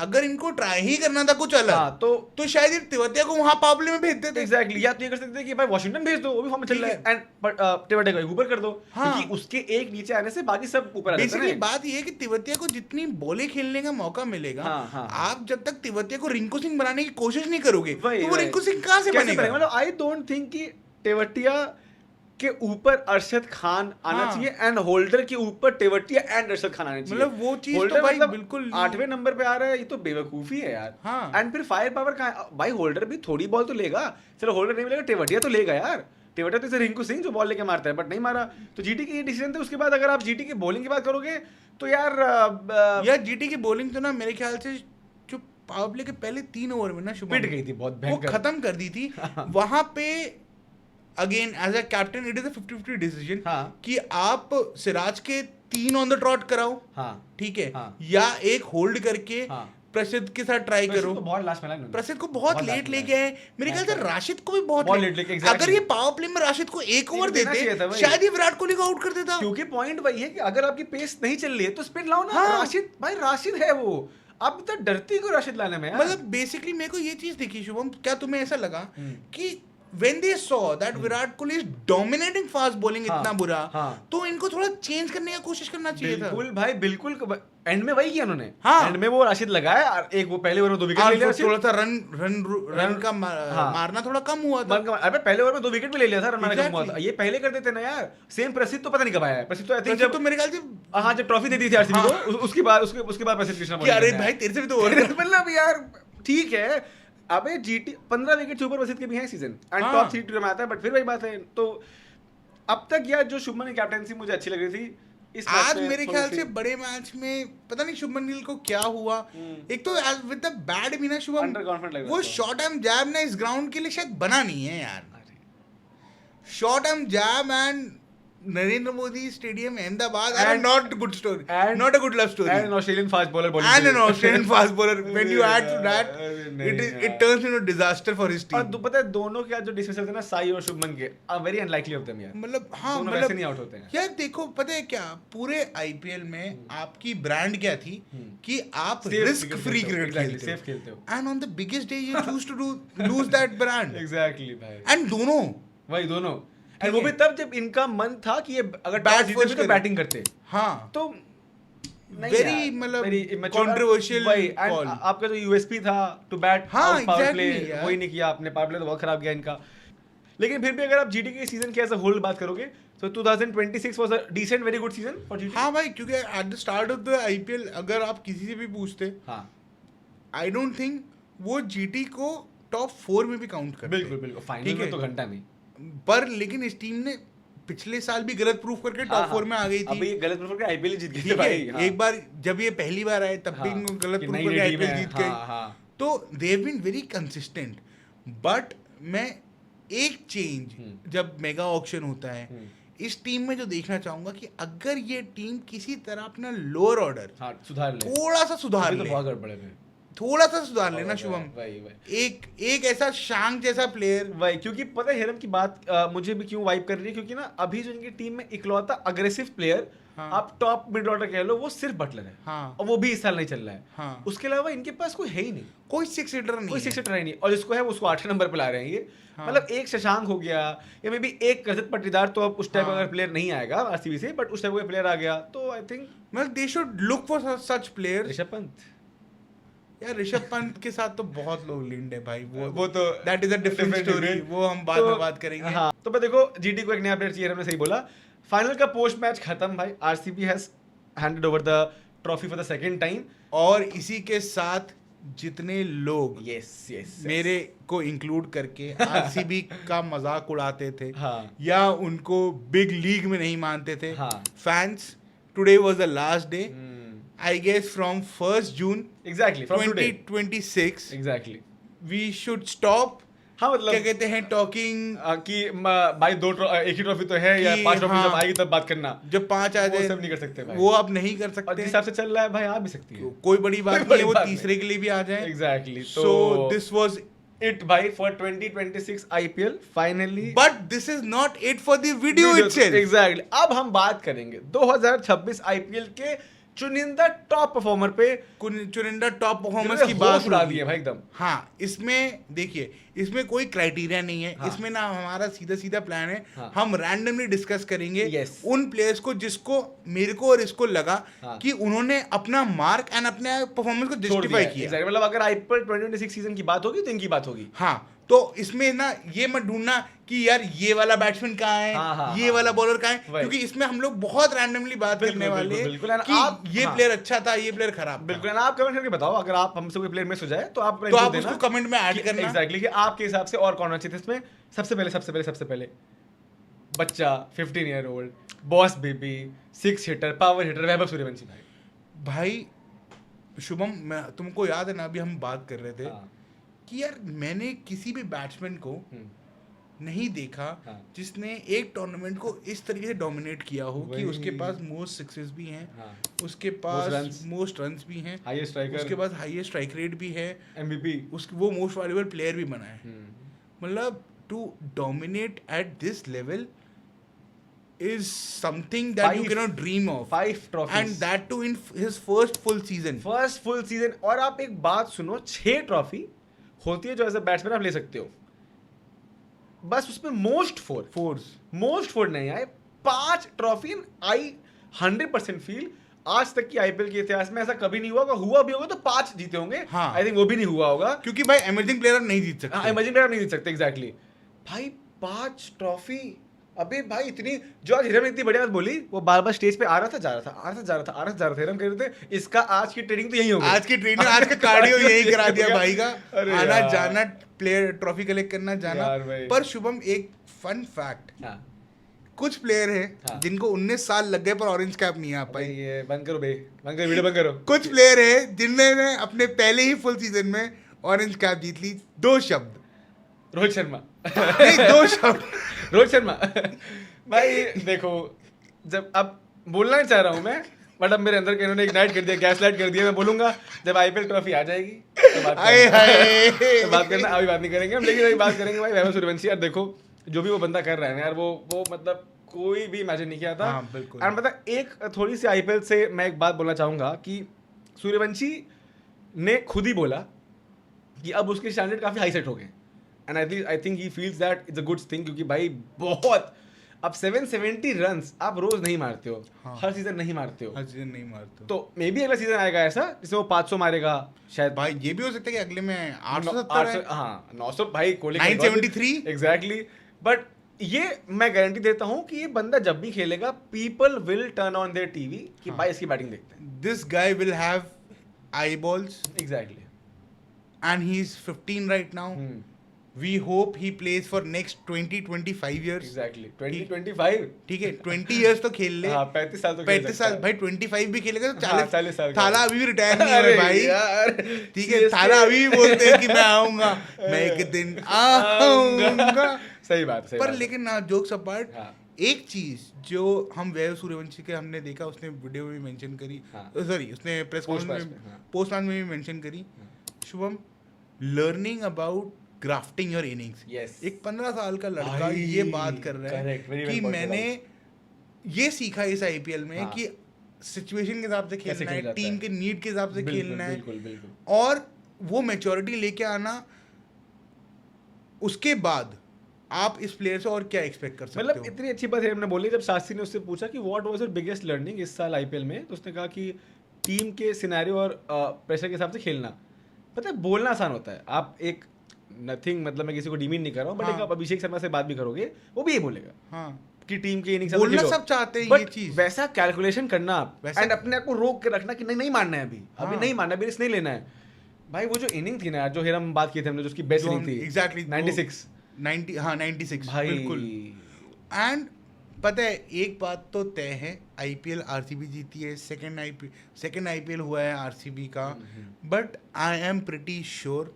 अगर इनको ट्राई ही करना था कुछ अलग, हाँ, तो शायद ये तेवतिया को वहां पावले में भेजते थे। एग्जैक्टली, या तो ये कर सकते थे कि भाई वॉशिंगटन भेज दो, वो भी फॉर्म में चल रहा है, एंड बट टेवर्टिया को ऊपर कर दो, हाँ। क्योंकि उसके एक नीचे आने से बाकी सब ऊपर आ जाते हैं। बेसिकली बात ये है कि तेवतिया को जितनी बॉलें खेलने का मौका मिलेगा, हाँ। आप जब तक तेवतिया को रिंकू सिंह बनाने की कोशिश नहीं करोगे, तो वो वही। रिंकू सिंह कहां से बनेगा? मतलब आई डोंट थिंक कि टेवर्टिया के ऊपर अरशद खान आना हाँ। चाहिए, एंड होल्डर के ऊपर टेवर्टिया एंड अरशद खान आना चाहिए। मतलब वो चीज होल्डर तो भाई मतलब बिल्कुल 8वें नंबर पे आ रहा है, ये तो बेवकूफी है यार। हाँ। एंड फिर फायर पावर कहाँ है? भाई होल्डर भी थोड़ी बॉल तो लेगा, चलो होल्डर नहीं मिलेगा, टेवर्टिया तो लेगा यार। टेवर्टिया तो जैसे रिंकू सिंह जो बॉल लेके मारता है, बट नहीं मारा, तो जीटी की ये डिसीजन थे। उसके बाद अगर आप जीटी की बॉलिंग की बात करोगे तो यार जीटी की बॉलिंग तो ना मेरे ख्याल से जो पावर प्ले के पहले 3 ओवर में ना शुभम पिट गई थी बहुत वो भयंकर। खत्म कर दी थी। वहां पे again as a captain it is a 50-50 decision कि आप सिराज के 3 ऑन द ट्रॉट कराओ, ठीक है, या एक होल्ड करके प्रसिद्ध के साथ ट्राई करो। बहुत लास्ट में प्रसिद्ध को बहुत लेट लेके आए, मेरे ख्याल से राशिद को भी बहुत लेट लेके, अगर ये पावर प्ले में राशिद को 1 ओवर देते शायद ये विराट कोहली को आउट कर देता। क्योंकि पॉइंट वही है कि अगर आपकी पेस नहीं चल रही है तो स्पिन लाओ ना। राशिद भाई, राशिद है वो, आप तो डरती को राशिद लाने में। मतलब बेसिकली मेरे को ये चीज दिखी शुभम, क्या तुम्हें ऐसा लगा कि when they saw that Virat Kohli is dominating fast bowling इतना बुरा, तो इनको थोड़ा चेंज करने का कोशिश करना चाहिए था। बिल्कुल भाई बिल्कुल, एंड में वही किया उन्होंने। हाँ। एंड में वो राशिद लगाया और एक वो पहले ओवर में 2 विकेट ले लिया, थोड़ा सा रन का मारना थोड़ा कम हुआ था। अबे पहले ओवर में 2 विकेट भी ले लिया था, रन मारना कम हुआ था। ये पहले कर देते ना यार। सेम प्रसिद्ध तो पता नहीं कब आया है। प्रसिद्ध तो आई थिंक जब तो मेरे ख्याल से हाँ जब ट्रॉफी दे दी थी आरसीबी को, उसके बाद प्रसिद्ध कृष्णा बोला, अरे भाई तेरे से भी तो मतलब यार ठीक है। अबे जीटी 15 विकेट से ऊपर प्रसिद्ध के भी हैं सीजन, एंड टॉप 3 में आता है, बट फिर वही बात है। तो अब तक यार जो शुभमन की कैप्टनसी मुझे अच्छी लग रही थी, इस आज मेरे ख्याल से बड़े मैच में पता नहीं शुभमन गिल को क्या हुआ। एक तो विद द बैट भी ना शुभम अंडर कॉन्फिडेंट लग रहा वो शॉर्ट आर्म जैब ना इस ग्राउंड के लिए शायद बना नहीं है यार। Short arm jab and Narendra Modi stadium Ahmedabad are not good story, not a good love story, and an Australian fast bowler bowling, and an Australian fast bowler when you add to that it turns into a disaster for his team। और पता है दोनों के जो डिस्कशन थे ना, साई और शुभमन के, वेरी अनलाइकली ऑफ देम यार। मतलब हाँ, दोनों वैसे नहीं आउट होते हैं यार। देखो पता है क्या, पूरे आईपीएल में आपकी ब्रांड क्या थी कि आप रिस्क फ्री क्रिकेट खेलते हो, and on the biggest day you choose to lose that brand. Exactly भाई, एंड दोनों एंड वो भी तब जब इनका मन था कि ये अगर टॉस जीते भी तो बैटिंग करते। हाँ, तो वेरी मतलब कंट्रोवर्शियल कॉल। आपका जो यूएसपी था टू बैट पावर प्ले, वही नहीं किया आपने। पावर प्ले तो बहुत खराब गया इनका। लेकिन फिर भी अगर आप जीटी के सीजन के एज अ होल बात करोगे तो 2026 was a decent very good season for GT. हाँ भाई, क्योंकि at the start of the IPL अगर आप किसी से भी पूछते, आई डोंट थिंक वो जीटी को टॉप 4 में भी काउंट करते। बिल्कुल फाइनल में तो घंटा नहीं। पर लेकिन इस टीम ने पिछले साल भी गलत प्रूफ करके टॉप 4 में आ गई थी। अभी ये गलत प्रूफ करके आईपीएल जीत गई थी भाई। एक बार जब ये पहली बार आए तब भी इनको गलत प्रूफ करके आईपीएल जीत गई। तो they have been very consistent. But मैं एक चेंज जब मेगा ऑक्शन होता है इस टीम में जो देखना चाहूंगा कि अगर ये टीम किसी तरह अपना लोअर ऑर्डर सुधार ले, थोड़ा सा सुधार ले, बहुत गड़बड़ है, थोड़ा सा सुधार लेना शुभम। एक ऐसा शांग जैसा प्लेयर, वही क्योंकि पता है हेरम की बात मुझे भी क्यों वाइब कर रही है, क्योंकि ना अभी जो इनकी टीम में इकलौता अग्रेसिव प्लेयर आप टॉप मिड ऑर्डर कह लो, वो सिर्फ बटलर है। और वो भी इस साल नहीं चल रहा है। उसके अलावा इनके पास कोई है ही नहीं, कोई 6 हिटर नहीं। और जिसको है उसको 8 नंबर पे ला रहे हैं ये। मतलब एक शशांक हो गया या मे बी एक रजत पट्टीदार, तो अब उस टाइप का प्लेयर नहीं आएगा आरसीबी से, बट उस टाइप का प्लेयर आ गया तो आई थिंक मतलब they should look for such player. Rishabh Pant यार, ऋषभ पंत के साथ तो बहुत लोग लिंक्ड है भाई। वो तो that is a different story, वो हम बाद में बात करेंगे। हाँ, तो मैं देखो जीटी को एक नया प्लेयर चाहिए, हमने सही बोला। फाइनल का पोस्ट मैच खत्म भाई, RCB has handed over the trophy for the second time. और इसी के साथ जितने लोग यस मेरे को इंक्लूड करके आरसीबी का मजाक उड़ाते थे, या उनको बिग लीग में नहीं मानते थे, fans, today was the last day. I guess from 1st June exactly from 2026 exactly we should stop, हाँ मतलब क्या कहते हैं, टॉकिंग कि भाई एक ही ट्रॉफी तो है या कि 5 ट्रॉफी हाँ, जब आएगी तब बात करना, जब 5 आ वो जाए सब नहीं कर सकते भाई, वो आप नहीं कर और सकते। जिस हिसाब से चल रहा है भाई आ भी सकती है, कोई बड़ी बात नहीं है, वो तीसरे के लिए भी आ जाए। Exactly. So this was it भाई for 2026 IPL finally, but this is not it for the video itself. Exactly. अब हम बात करेंगे 2026 आईपीएल के चुनिंदा टॉप परफॉर्मर पे, चुनिंदा टॉप परफॉर्मेंस जिन्होंने की बात होश उड़ा होगी। दी है भाई एकदम। हाँ, इसमें देखिए, इसमें कोई क्राइटेरिया नहीं है। हाँ। इसमें ना हमारा सीधा सीधा प्लान है, हाँ। हम रैंडमली डिस्कस करेंगे Yes. उन प्लेयर्स को जिसको मेरे को और इसको लगा हाँ। कि उन्होंने अपना मार्क एंड अपने परफॉर्मेंस को छोड़ जस्टिफाई दिया है। किया। Exactly, मतलब अगर आईपीएल 2026 सीजन की बात होगी तो इनकी बात होगी। हाँ, तो इसमें ना ये मत ढूंढना कि यार ये वाला बैट्समैन कहाँ है, हाँ, हाँ, ये हाँ, वाला हाँ। बॉलर कहाँ है, वही। क्योंकि इसमें हम लोग बहुत रैंडमली बात बिल्कुल, करने वाले हैं बिल्कुल, बिल्कुल। कि आप- ये हाँ। प्लेयर अच्छा था, ये प्लेयर खराब था। बिल्कुल, आप कमेंट करके बताओ अगर आप हमसे कोई प्लेयर मिस हो जाए तो आप तो आप उसको कमेंट में ऐड करना। एग्जैक्टली कि आपके हिसाब से और कौन होना चाहिए इसमें। सबसे पहले बच्चा 15 year old, boss baby, 6 hitter, power hitter, Vaibhav Suryavanshi भाई शुभम, मैं तुमको याद है ना, अभी हम बात कर रहे थे हाँ। कि यार मैंने किसी भी बैट्समैन को नहीं देखा हाँ। जिसने एक टूर्नामेंट को इस तरीके से डोमिनेट किया हो कि वही। उसके पास मोस्ट सिक्सेस भी हैं, हाँ। उसके Most पास runs। मोस्ट रन्स भी हैं, हाईएस्ट स्ट्राइकर, उसके पास हाईएस्ट स्ट्राइक रेट भी है, एमवीपी। वो मोस्ट वैल्यूएबल प्लेयर भी बना है। मतलब to dominate at this level is something that you Five- cannot dream of, 5 trophies and that too in his first full season. First full season. और आप एक बात सुनो, 6 ट्रॉफी होती है जो एज अ बैट्समैन आप ले सकते हो, बस उसमें मोस्ट 4 नहीं आए, 5 ट्रॉफी। आई 100% फील आज तक की आईपीएल के इतिहास में ऐसा कभी नहीं हुआ, अगर हुआ भी होगा तो 5 जीते होंगे। हाँ। आई थिंक वो भी नहीं हुआ होगा, क्योंकि भाई इमर्जिंग प्लेयर नहीं जीत सकते। इमेजिन प्लेयर नहीं जीत सकते। एग्जैक्टली भाई, 5 ट्रॉफी। अबे भाई इतनी, जो आज हिरम ने इतनी बढ़िया बात बोली, वो बार बार स्टेज पे आ रहा था जा रहा था हिरम कह रहे थे इसका आज की ट्रेनिंग तो यही होगी, आज की ट्रेनिंग, आज का कार्डियो यही करा दिया भाई का। अरे आना यार। जाना, प्लेयर ट्रॉफी कलेक्ट करना जाना। यार भाई। पर शुभम, एक फन फैक्ट, हाँ। कुछ प्लेयर हैं हाँ। जिनको 19 साल लग गए पर ऑरेंज कैप नहीं आ भाई पाई। ये बंद करो बे, बंद करो वीडियो बंद करो। कुछ प्लेयर हैं जिन्होंने अपने पहले ही फुल सीजन में ऑरेंज कैप जीत ली। 2 शब्द, रोहित शर्मा। नहीं 2 शब्द। रोहित शर्मा। भाई देखो, जब अब बोलना नहीं चाह रहा हूँ मैं, बट अब मेरे अंदर के इन्होंने इग्नाइट कर दिया, गैस लाइट कर दिया। मैं बोलूंगा जब आईपीएल ट्रॉफी आ जाएगी तो बात हाय हाय। तो बात करना, अभी बात नहीं करेंगे हम, लेकिन अभी बात करेंगे भाई वैभव सूर्यवंशी। यार देखो, जो भी वो बंदा कर रहा है ना यार, वो मतलब कोई भी इमेजिन नहीं किया था। हाँ, बिल्कुल। एंड मतलब एक थोड़ी सी आईपीएल से मैं एक बात बोलना चाहूंगा कि सूर्यवंशी ने खुद ही बोला कि अब उसके स्टैंडर्ड काफी हाई सेट हो गए, and I think he feels that it's a good thing, क्योंकि भाई बहुत, अब 770 रन्स आप रोज नहीं मारते हो। हाँ। हर सीजन नहीं मारते हो, हर सीजन नहीं मारते। तो मे बी अगला सीजन आएगा ऐसा जिसमें वो 500 मारेगा शायद। भाई ये भी हो सकता है कि अगले में 870 800, हाँ 900 भाई, कोहली 973। एग्जैक्टली। बट ये मैं गारंटी देता हूँ कि ये बंदा जब भी खेलेगा, people will turn on their TV कि भाई इसकी बैटिंग देखते हैं। This guy will have eyeballs exactly. and he's 15 right now. We hope he plays for next 20-25 years. Exactly 2025। ठीक है, 20 years तो खेल ले। हाँ 35 साल तो खेल 35 साल सकता है। भाई, 25 भी खेलेगा तो हाँ, 40 40 साल का। थाला अभी भी रिटायर नहीं हुआ अरे है भाई। यार, ठीक है, CSK थाला अभी भी बोलते हैं कि मैं आऊंगा, मैं एक दिन आऊंगा। सही बात, सही पर बात। लेकिन ना, जोक्स अपार्ट, हाँ। एक चीज जो हम वैभव सूर्यवंशी के हमने देखा, उसने वीडियो में भी मेंशन करी, हाँ। सॉरी उसने प्रेस Post कॉन्फ्रेंस match में, हाँ। पोस्ट मैच में भी मेंशन करी, Shubham, learning about grafting your innings. Yes. एक 15 साल का लड़का भाई, ये बात कर रहा है correct, very well कि pointed मैंने ये सीखा इस आईपीएल में हाँ। कि सिचुएशन के हिसाब से कैसे खेलना खेला है, जाता टीम है। के नीड के हिसाब से बिल्कुल, खेलना है, बिल्कुल बिल्कुल। और वो मैच्योरिटी लेके आना। उसके बाद आप इस प्लेयर से और क्या एक्सपेक्ट कर सकते मतलब हो? इतनी अच्छी बात है हमने बोली, जब शास्त्री ने उससे पूछा कि what was your biggest learning इस साल आईपीएल में, तो उसने कहा कि टीम के सिनेरियो और प्रेशर के हिसाब से खेलना। पता है, बोलना आसान होता है, आप एक नथिंग, मतलब मैं किसी को डिमीन नहीं कर रहा हूँ, बट हाँ। एक आप अभिषेक शर्मा से बात भी करोगे, वो भी ये बोलेगा हाँ, कि टीम के इनिंग्स बोलना सब चाहते हैं ये चीज। वैसा कैलकुलेशन करना आप, वैसा- एंड अपने आप को रोक के रखना कि नहीं मारना है अभी, हाँ। नहीं मारना, अभी रिस्क नहीं लेना है। भाई वो जो इनिंग थी ना यार, जो हिरम बात की थी हमने, जो उसकी बेस्ट इनिंग थी, एग्जैक्टली 96 90, हाँ 96 भाई। बिल्कुल। एंड पता है, एक बात तो तय है, आईपीएल आरसीबी जीती है, सेकंड आईपीएल हुआ है आरसीबी का, but I am pretty sure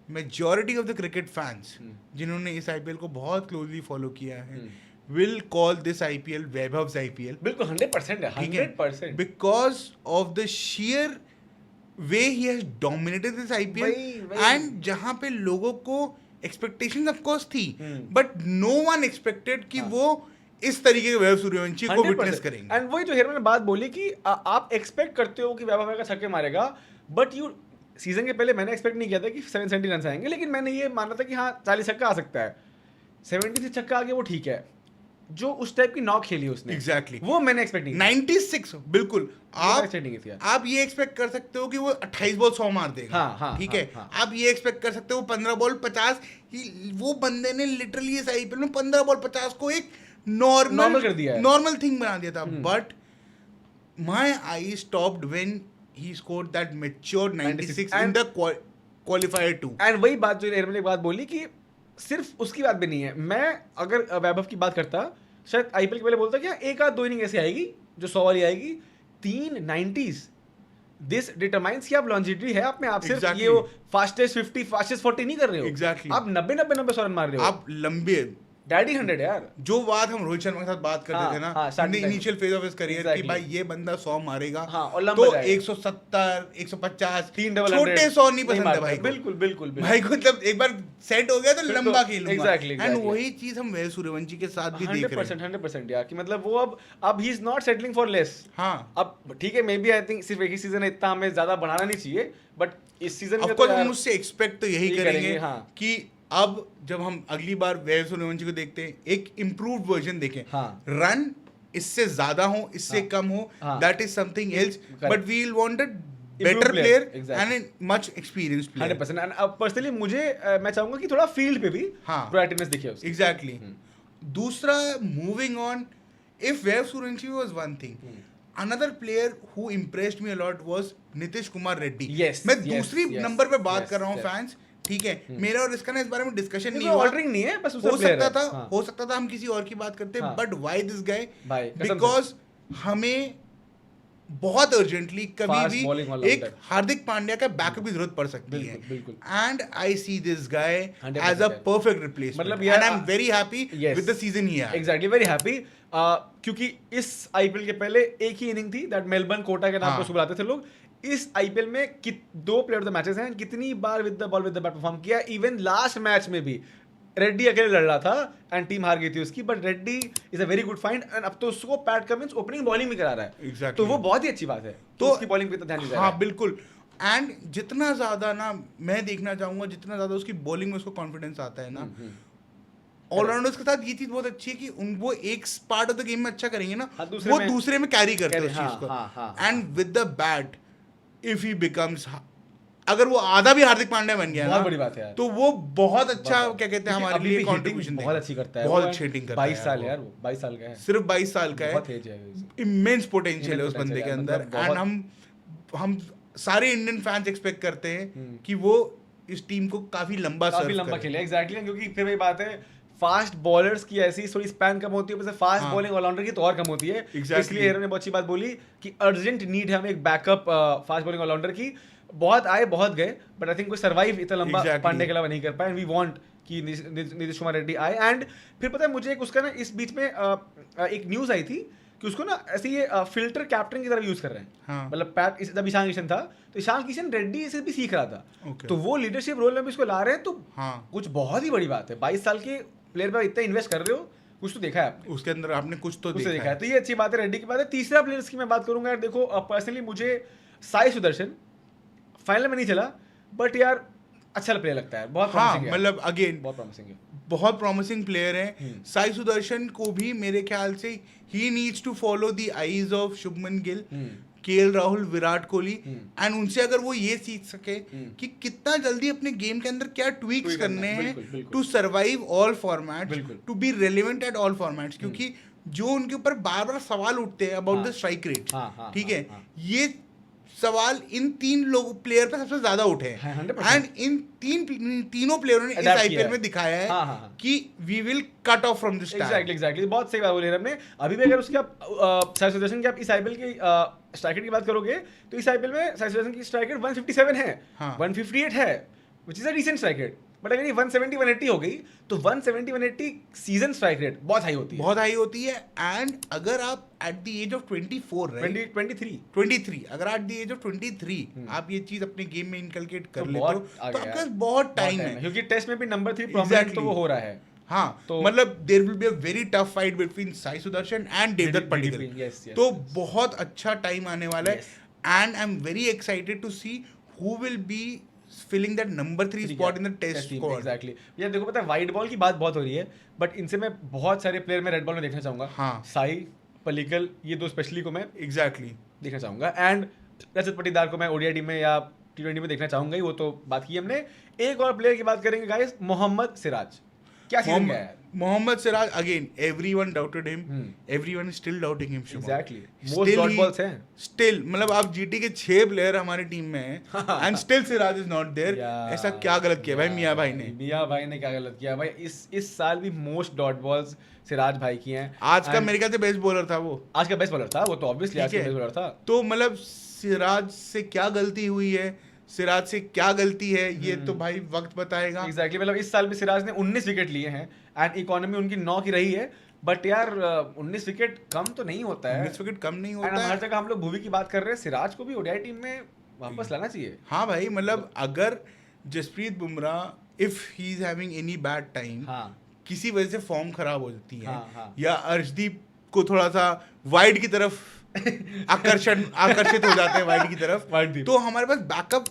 majority of the cricket fans जिन्होंने इस आईपीएल को बहुत क्लोजली फॉलो किया है will call this IPL Vaibhav's IPL. बिल्कुल 100% है, 100%. Because of the sheer way he has dominated this IPL. And जहां पे लोगों को एक्सपेक्टेशंस ऑफ कोर्स थी, बट नो वन एक्सपेक्टेड कि वो इस तरीके के वैभव सूर्यवंशी को विटनेस करेंगे. एंड वही जो हेरमन ने बात बोली कि आप एक्सपेक्ट करते हो कि वैभव आएगा छक्के मारेगा, बट यू सीजन के पहले मैंने एक्सपेक्ट नहीं किया था कि 770 रन आएंगे, लेकिन मैंने ये माना था कि हाँ 40 छक्का आ सकता है. 70 से छक्का आ गया वो ठीक है. जो उस टाइप की नॉक खेली उसने, एग्जैक्टली वो मैंने एक्सपेक्ट नहीं 96 बिल्कुल. आप ये एक्सपेक्ट कर सकते हो कि वो 28 बॉल 100 मार देगा. ठीक है. आप ये एक्सपेक्ट कर सकते हो 15 बॉल 50. वो बंदे ने लिटरली इस आईपीएल में 15 बॉल 50 को एक नॉर्मल कर दिया, नॉर्मल थिंग बना दिया था. But my I stopped when he scored that mature 96 in the qualifier 2. And वही बात जो हेरमन ने एक बात बोली कि सिर्फ उसकी बात भी नहीं है. मैं अगर वैभव की बात करता, शायद आईपीएल के पहले बोलता कि एक आध 2 इनिंग ऐसी आएगी जो 100 वाली आएगी. 3 90s. दिस डिटरमाइंस कि आप लॉन्जिविटी है आप में. आप सिर्फ ये फास्टेस्ट 50 फास्टेस्ट 40 नहीं कर रहे हो. एग्जैक्टली. आप 90 रन मार रहे हो. आप लंबे डैडी 100 यार. जो बात हम रोहित शर्मा के साथ बात करते थे ना initial phase of his career कि भाई ये बंदा 100 मारेगा, तो 170 150 छोटे 100 नहीं पसंद है भाई को. बिल्कुल भाई को मतलब एक बार सेट हो गया तो लंबा खेलूंगा. एग्जैक्टली. एंड वही चीज हम वैभव सूर्यवंशी के साथ भी देख रहे हैं 100% यार, कि मतलब वो अब ही is not settling for less. हां अब ठीक है, मे बी आई थिंक सिर्फ एक ही सीजन है, इतना हमें ज्यादा बढ़ाना नहीं चाहिए, बट इस सीजन में ऑफ कोर्स हम उससे एक्सपेक्ट तो यही करेंगे कि अब जब हम अगली बार वैभव सूर्यवंशी को देखते हैं एक इम्प्रूव्ड वर्जन देखें. रन इससे ज्यादा हो, इससे कम हो, that is something else, but we will want a better player and a much experienced player. 100%. And personally मुझे मैं चाहूंगा कि थोड़ा फील्ड पे भी प्रोएक्टिवनेस दिखे उसकी. एग्जैक्टली. दूसरा, moving on, if Vaibhav Suryavanshi was one thing, another player who impressed me a lot was Nitish Kumar Reddy. मैं दूसरी नंबर पे बात कर रहा हूँ फैंस. ठीक है. मेरा और इसका ना इस बारे में डिस्कशन नहीं हुआ. ऑर्डरिंग नहीं है, बस हो सकता था हम किसी और की बात करते, but why this guy? Because हमें बहुत अर्जेंटली कभी भी एक हार्दिक पांड्या का बैकअप की जरूरत पड़ सकती है. And I see this guy as a perfect replacement and I am very happy with the season he has. Exactly, very happy. क्योंकि इस आईपीएल के पहले एक ही इनिंग थी दैट मेलबर्न कोटा के नाम पर बुलाते थे लोग. इस आईपीएल में 2 प्लेयर ऑफ द मैचेस हैं, कितनी बार with the ball with the bat perform किया. इवन लास्ट मैच में भी रेड्डी अकेले लड़ रहा था एंड टीम हार गई थी उसकी, but Reddy is a very good find. And अब तो उसको पैट कमिंस ओपनिंग बॉलिंग भी करा रहा है. exactly. तो वो बहुत ही अच्छी बात है. तो उसकी बॉलिंग पे तो ध्यान दीजिए. हाँ बिल्कुल. एंड जितना ज्यादा ना मैं देखना चाहूंगा, जितना ज्यादा उसकी बॉलिंग में उसको कॉन्फिडेंस आता है ना, ऑलराउंडर्स के साथ ये चीज बहुत अच्छी है कि वो एक पार्ट ऑफ द गेम में अच्छा करेंगे ना, वो दूसरे में कैरी करते हैं उस चीज को. And with the bat if he becomes, अगर वो आधा भी हार्दिक पांड्या बन गया, बहुत बड़ी बात है यार, तो वो बहुत अच्छा क्या कहते हैं हमारे लिए कंट्रीब्यूशन बहुत अच्छी करता है. बहुत अच्छी हिटिंग करता है. 22 साल यार, वो 22 साल का है, सिर्फ 22 साल का है. इमेंस पोटेंशियल है उस बंदे के अंदर. एंड हम सारे इंडियन फैंस एक्सपेक्ट करते हैं कि वो इस टीम को काफी लंबा खेले. एग्जैक्टली. क्योंकि फिर वही बात है, फास्ट बॉलर्स की ऐसी थोड़ी स्पैन कम होती है, फास्ट बॉलिंग ऑलराउंडर की तो और कम होती है. इसलिए हेरन ने बहुत अच्छी बात बोली कि अर्जेंट नीड है हमें एक बैकअप फास्ट बॉलिंग ऑलराउंडर की. बहुत आए बहुत गए, बट आई थिंक कोई सर्वाइव इतना लंबा पांडे के अलावा नहीं कर पाए. वी वांट कि नीतीश कुमार रेड्डी आए. एंड फिर पता है मुझे एक उसका ना इस बीच में एक न्यूज आई थी कि उसको ना ऐसे ये फिल्टर कैप्टन की तरफ यूज कर रहे हैं. मतलब पैट जब ईशान किशन था तो ईशान किशन रेड्डी से भी सीख रहा था. तो वो लीडरशिप रोल में भी इसको ला रहे हैं, तो कुछ बहुत ही बड़ी बात है. 22 साल के प्लेयर पर इतना इन्वेस्ट कर रहे हो, कुछ तो देखा है आपने उसके अंदर, आपने कुछ तो देखा है. तो ये अच्छी बात है रेड्डी की बात है. तीसरा प्लेयर्स की मैं बात करूंगा यार. देखो पर्सनली मुझे साई सुदर्शन फाइनल में नहीं चला, बट यार अच्छा प्लेयर लगता है. बहुत प्रॉमिसिंग है. मतलब अगेन बहुत प्रॉमिसिंग है, बहुत प्रॉमिसिंग प्लेयर है. साई सुदर्शन को भी मेरे ख्याल से he needs to follow the eyes of Shubman Gill, KL Rahul, Virat Kohli. And उनसे अगर वो ये सीख सके कि कितना जल्दी अपने गेम के अंदर क्या ट्वीक्स करने हैं to survive all formats, to be relevant at all formats. क्योंकि जो उनके ऊपर बार बार सवाल उठते हैं अबाउट द स्ट्राइक रेट, ठीक है, ये सवाल इन 3 लोग प्लेयर पे सबसे ज्यादा उठे हैं. एंड इन तीनों प्लेयरों ने इस आईपीएल में दिखाया है कि we will cut off from this time. Exactly. बहुत सही बात बोली हमने. अभी भी अगर उसकी आप साई सुदर्शन की आप इस आईपीएल की स्ट्राइक रेट की बात करोगे तो इस आईपीएल में साई सुदर्शन की स्ट्राइक रेट 157 है, 158 है. which is a decent strike rate. But अगर ये 170 180 हो गई तो 170 180 सीजन स्ट्राइक रेट बहुत हाई होती है, बहुत हाई होती है. एंड अगर आप at the age of 24 right 23 अगर एट द एज ऑफ 23 आप ये चीज अपने गेम में इनकलकेट कर लेते हो तो आपके पास बहुत टाइम है, क्योंकि टेस्ट में भी नंबर 3 प्रोमिनेंट तो वो हो रहा है. हाँ, तो मतलब there will be a very tough fight between Sai Sudharsan and Devdutt Padikkal. तो बहुत अच्छा टाइम आने वाला है and I am very excited to see who will be filling that number 3 spot in the test squad. Exactly. यार देखो पता है वाइट बॉल की बात बहुत हो रही है, बट इनसे मैं बहुत सारे प्लेयर में रेड बॉल में देखना चाहूंगा. हाँ. साई पलिकल ये दो स्पेशली को मैं एग्जैक्टली देखना चाहूंगा. एंड रजत पाटीदार को मैं ओडीआई टीम में या टी20 में देखना चाहूंगा ही, वो तो बात की हमने. एक और प्लेयर की बात करेंगे गाइस, मोहम्मद सिराज. क्या सीजन गया है Mohammed Siraj. Again everyone doubted him, everyone still doubting him. Exactly most dot balls हैं स्टिल. मतलब आप जीटी के 6 प्लेयर हमारे टीम में हैं and still Siraj is not there. ऐसा क्या गलत किया भाई मियां भाई ने? मियां भाई ने क्या गलत किया भाई? इस साल भी मोस्ट डॉट बॉल्स सिराज भाई की हैं. आज का मेरे ख्याल से बेस्ट बॉलर था वो. आज का बेस्ट बॉलर था वो, तो ऑब्वियसली आज का बेस्ट बॉलर था. तो मतलब सिराज से क्या गलती हुई है, सिराज से क्या गलती है, ये तो भाई वक्त बताएगा. एग्जैक्टली मतलब इस साल भी सिराज ने 19 विकेट लिए हैं एंड इकोनॉमी उनकी 9 की रही है. बट यार 19 विकेट कम तो नहीं होता है. 19 विकेट कम नहीं होता है. हर जगह हम लोग भुवी की बात कर रहे हैं, सिराज को भी ओडीआई टीम में वापस लाना चाहिए. हाँ भाई, मतलब अगर Jasprit Bumrah if he is having any bad time, किसी वजह से फॉर्म खराब हो जाती है या अर्शदीप को थोड़ा सा वाइड की तरफ आकर्षित हो जाते हैं वाइड की तरफ, तो हमारे पास बैकअप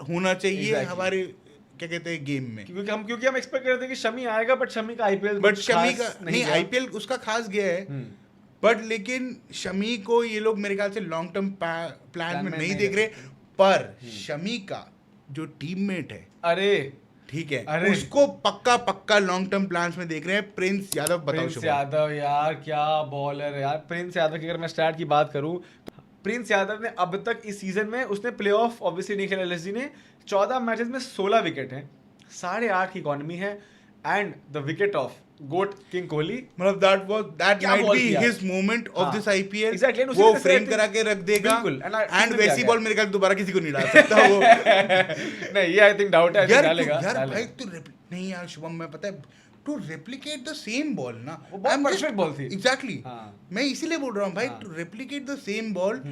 होना चाहिए हमारे क्या कहते हैं गेम में. क्योंकि हम एक्सपेक्ट करते हैं कि शमी आएगा, बट शमी का आईपीएल नहीं आईपीएल उसका खास गया है. बट लेकिन शमी को ये लोग मेरे ख्याल से लॉन्ग टर्म प्लान में नहीं देख रहे. पर शमी का जो टीममेट है, अरे ठीक है, उसको पक्का लॉन्ग टर्म प्लान्स में देख रहे हैं. प्रिंस यादव बताओ. प्रिंस यादव यार क्या बॉलर है यार. प्रिंस यादव की अगर मैं स्टार्ट की बात करूं, प्रिंस यादव ने अब तक इस सीजन में उसने प्लेऑफ ऑब्वियसली नहीं खेला एलएसजी ने. 14 मैचेस में 16 विकेट हैं, 8.5 की इकोनॉमी है and the wicket of GOAT king Kohli. मतलब that might be his moment of this IPL. वो फ्रेम करा के रख देगा एंड वैसी बॉल मेरे ख्याल दोबारा किसी को नहीं डाल सकता वो. नहीं ये आई थिंक डाउट है डालेगा. यार भाई तू नहीं यार शुभम, मैं पता है to replicate the same ball ना, वो बहुत परफेक्ट बॉल थी. एग्जैक्टली मैं इसीलिए बोल रहा हूँ भाई, to replicate the same ball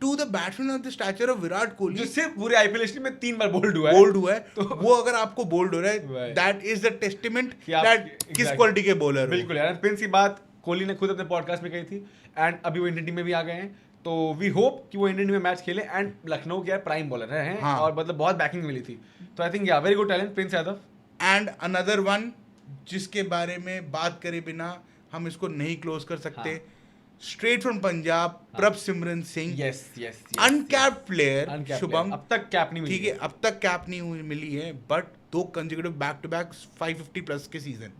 to the batsman of the stature of Virat Kohli, जो सिर्फ पूरे आईपीएल हिस्ट्री में 3 बार बोल्ड हुआ है. तो वो अगर आपको बोल्ड हो रहा है, that is the testament that किस क्वालिटी के बॉलर. बिल्कुल यार, प्रिंस की बात कोहली ने खुद अपने पॉडकास्ट में कही थी एंड अभी वो इंडियन टीम में भी आ गए हैं. तो वी होप कि वो इंडियन टीम में मैच खेले. एंड लखनऊ के प्राइम बॉलर हैं और मतलब बहुत बैकिंग मिली थी. तो आई थिंक या very good talent Prince Yadav. And another one जिसके बारे में बात करे बिना हम इसको नहीं क्लोज कर सकते, straight from Punjab, Prabh Simran Singh. Yes uncapped player Shubham, अब तक कैप नहीं मिली. ठीक है, अब तक कैप नहीं मिली है, but 2 consecutive back to back 550 plus के सीजन,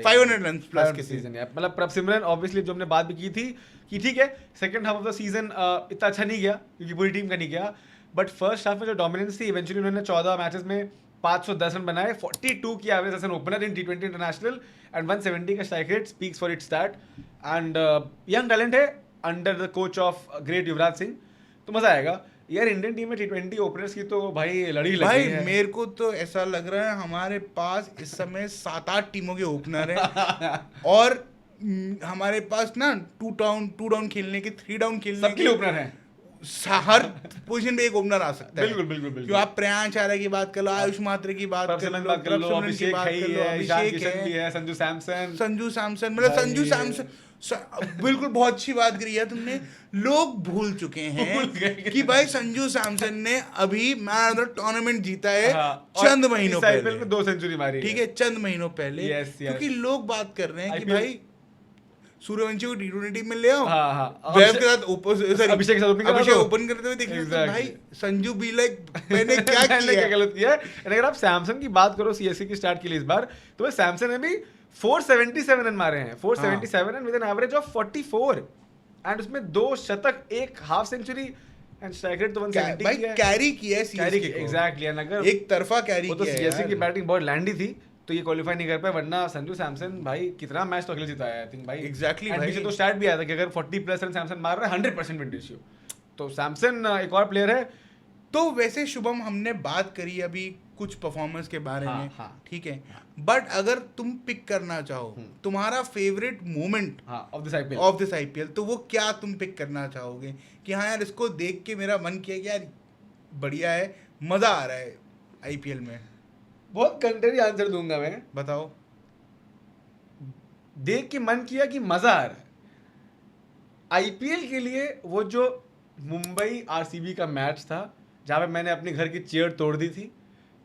500 रन प्लस के सीजन. मतलब प्रभ सिमरन ऑब्वियसली जो हमने बात भी की थी कि ठीक है second half of the season इतना अच्छा नहीं गया क्योंकि पूरी टीम का नहीं गया, बट फर्स्ट हाफ में जो डोमिनेंस थी इवेंचुअली उन्होंने 14 मैचेस में 510 रन बनाए, 42 की average as an opener in T20 international and 170 का strike rate speaks for it's that. And young talent है under the coach of great Yuvraj Singh. तो मजा आएगा यार. इंडियन टीम में T20 ओपनर्स की तो भाई लड़ी लगी भाई है. मेरे को तो ऐसा लग रहा है हमारे पास इस समय 7-8 टीमों के ओपनर हैं और हमारे पास ना 2 डाउन खेलने के 3 डाउन खेलने के ओपनर हैं. हर पोजीशन पे एक ओपनर आ सकता है. बिल्कुल. क्यों आप प्रियांश आर्या की बात कर लो, आयुष मात्रे की बात कर लो, अभिषेक है, संजू सैमसन. मतलब संजू सैमसन बिल्कुल बहुत अच्छी बात करी है तुमने. लोग भूल चुके हैं कि भाई संजू सैमसन ने अभी मैन ऑफ द टूर्नामेंट जीता है चंद महीनों पहले. 2 सेंचुरी मारी, ठीक है, चंद महीनों पहले. क्योंकि लोग बात कर रहे हैं कि भाई सूर्यवंशी को T20 टीम में ले आओ, वेव के साथ अभिषेक ओपन करते हुए देखिए. भाई संजू बी लाइक मैंने क्या गलत किया. अगर आप सैमसन की बात करो सीएसके की स्टार्ट के लिए इस बार, तो सैमसन ने भी 477 रन मारे हैं, 477 run with an average of 44 and उसमें 2 शतक, 1 half century and strike rate तो 170 भाई कैरी किया है सीएसके को. एग्जैक्टली. एंड अगर एक तरफा कैरी किया है, तो सीएसके की बैटिंग बहुत लैंडी थी तो ये क्वालीफाई नहीं कर पाए. वरना संजू सैमसन भाई कितना मैच तो अगले जिताया आई थिंक भाई. एग्जैक्टली भाई. पीछे तो स्टार्ट भी आया था कि अगर 40 प्लस रन सैमसन मार रहा है 100% विन रेशियो. तो सैमसन एक और प्लेयर है. तो वैसे शुभम हमने बात करी अभी कुछ परफॉर्मेंस के बारे हाँ, में, हाँ, ठीक है, बट अगर तुम पिक करना चाहो तुम्हारा favourite moment of this IPL, तो वो क्या तुम पिक करना चाहोगे कि हाँ यार इसको देख के मेरा मन किया कि यार बढ़िया है, मजा आ रहा है आईपीएल में? बहुत कंटेंट आंसर दूंगा मैं। बताओ। देख के मन किया कि मजा आ रहा है आईपीएल के लिए, वो जो मुंबई आरसीबी का मैच था जहां पे मैंने अपने घर की चेयर तोड़ दी थी,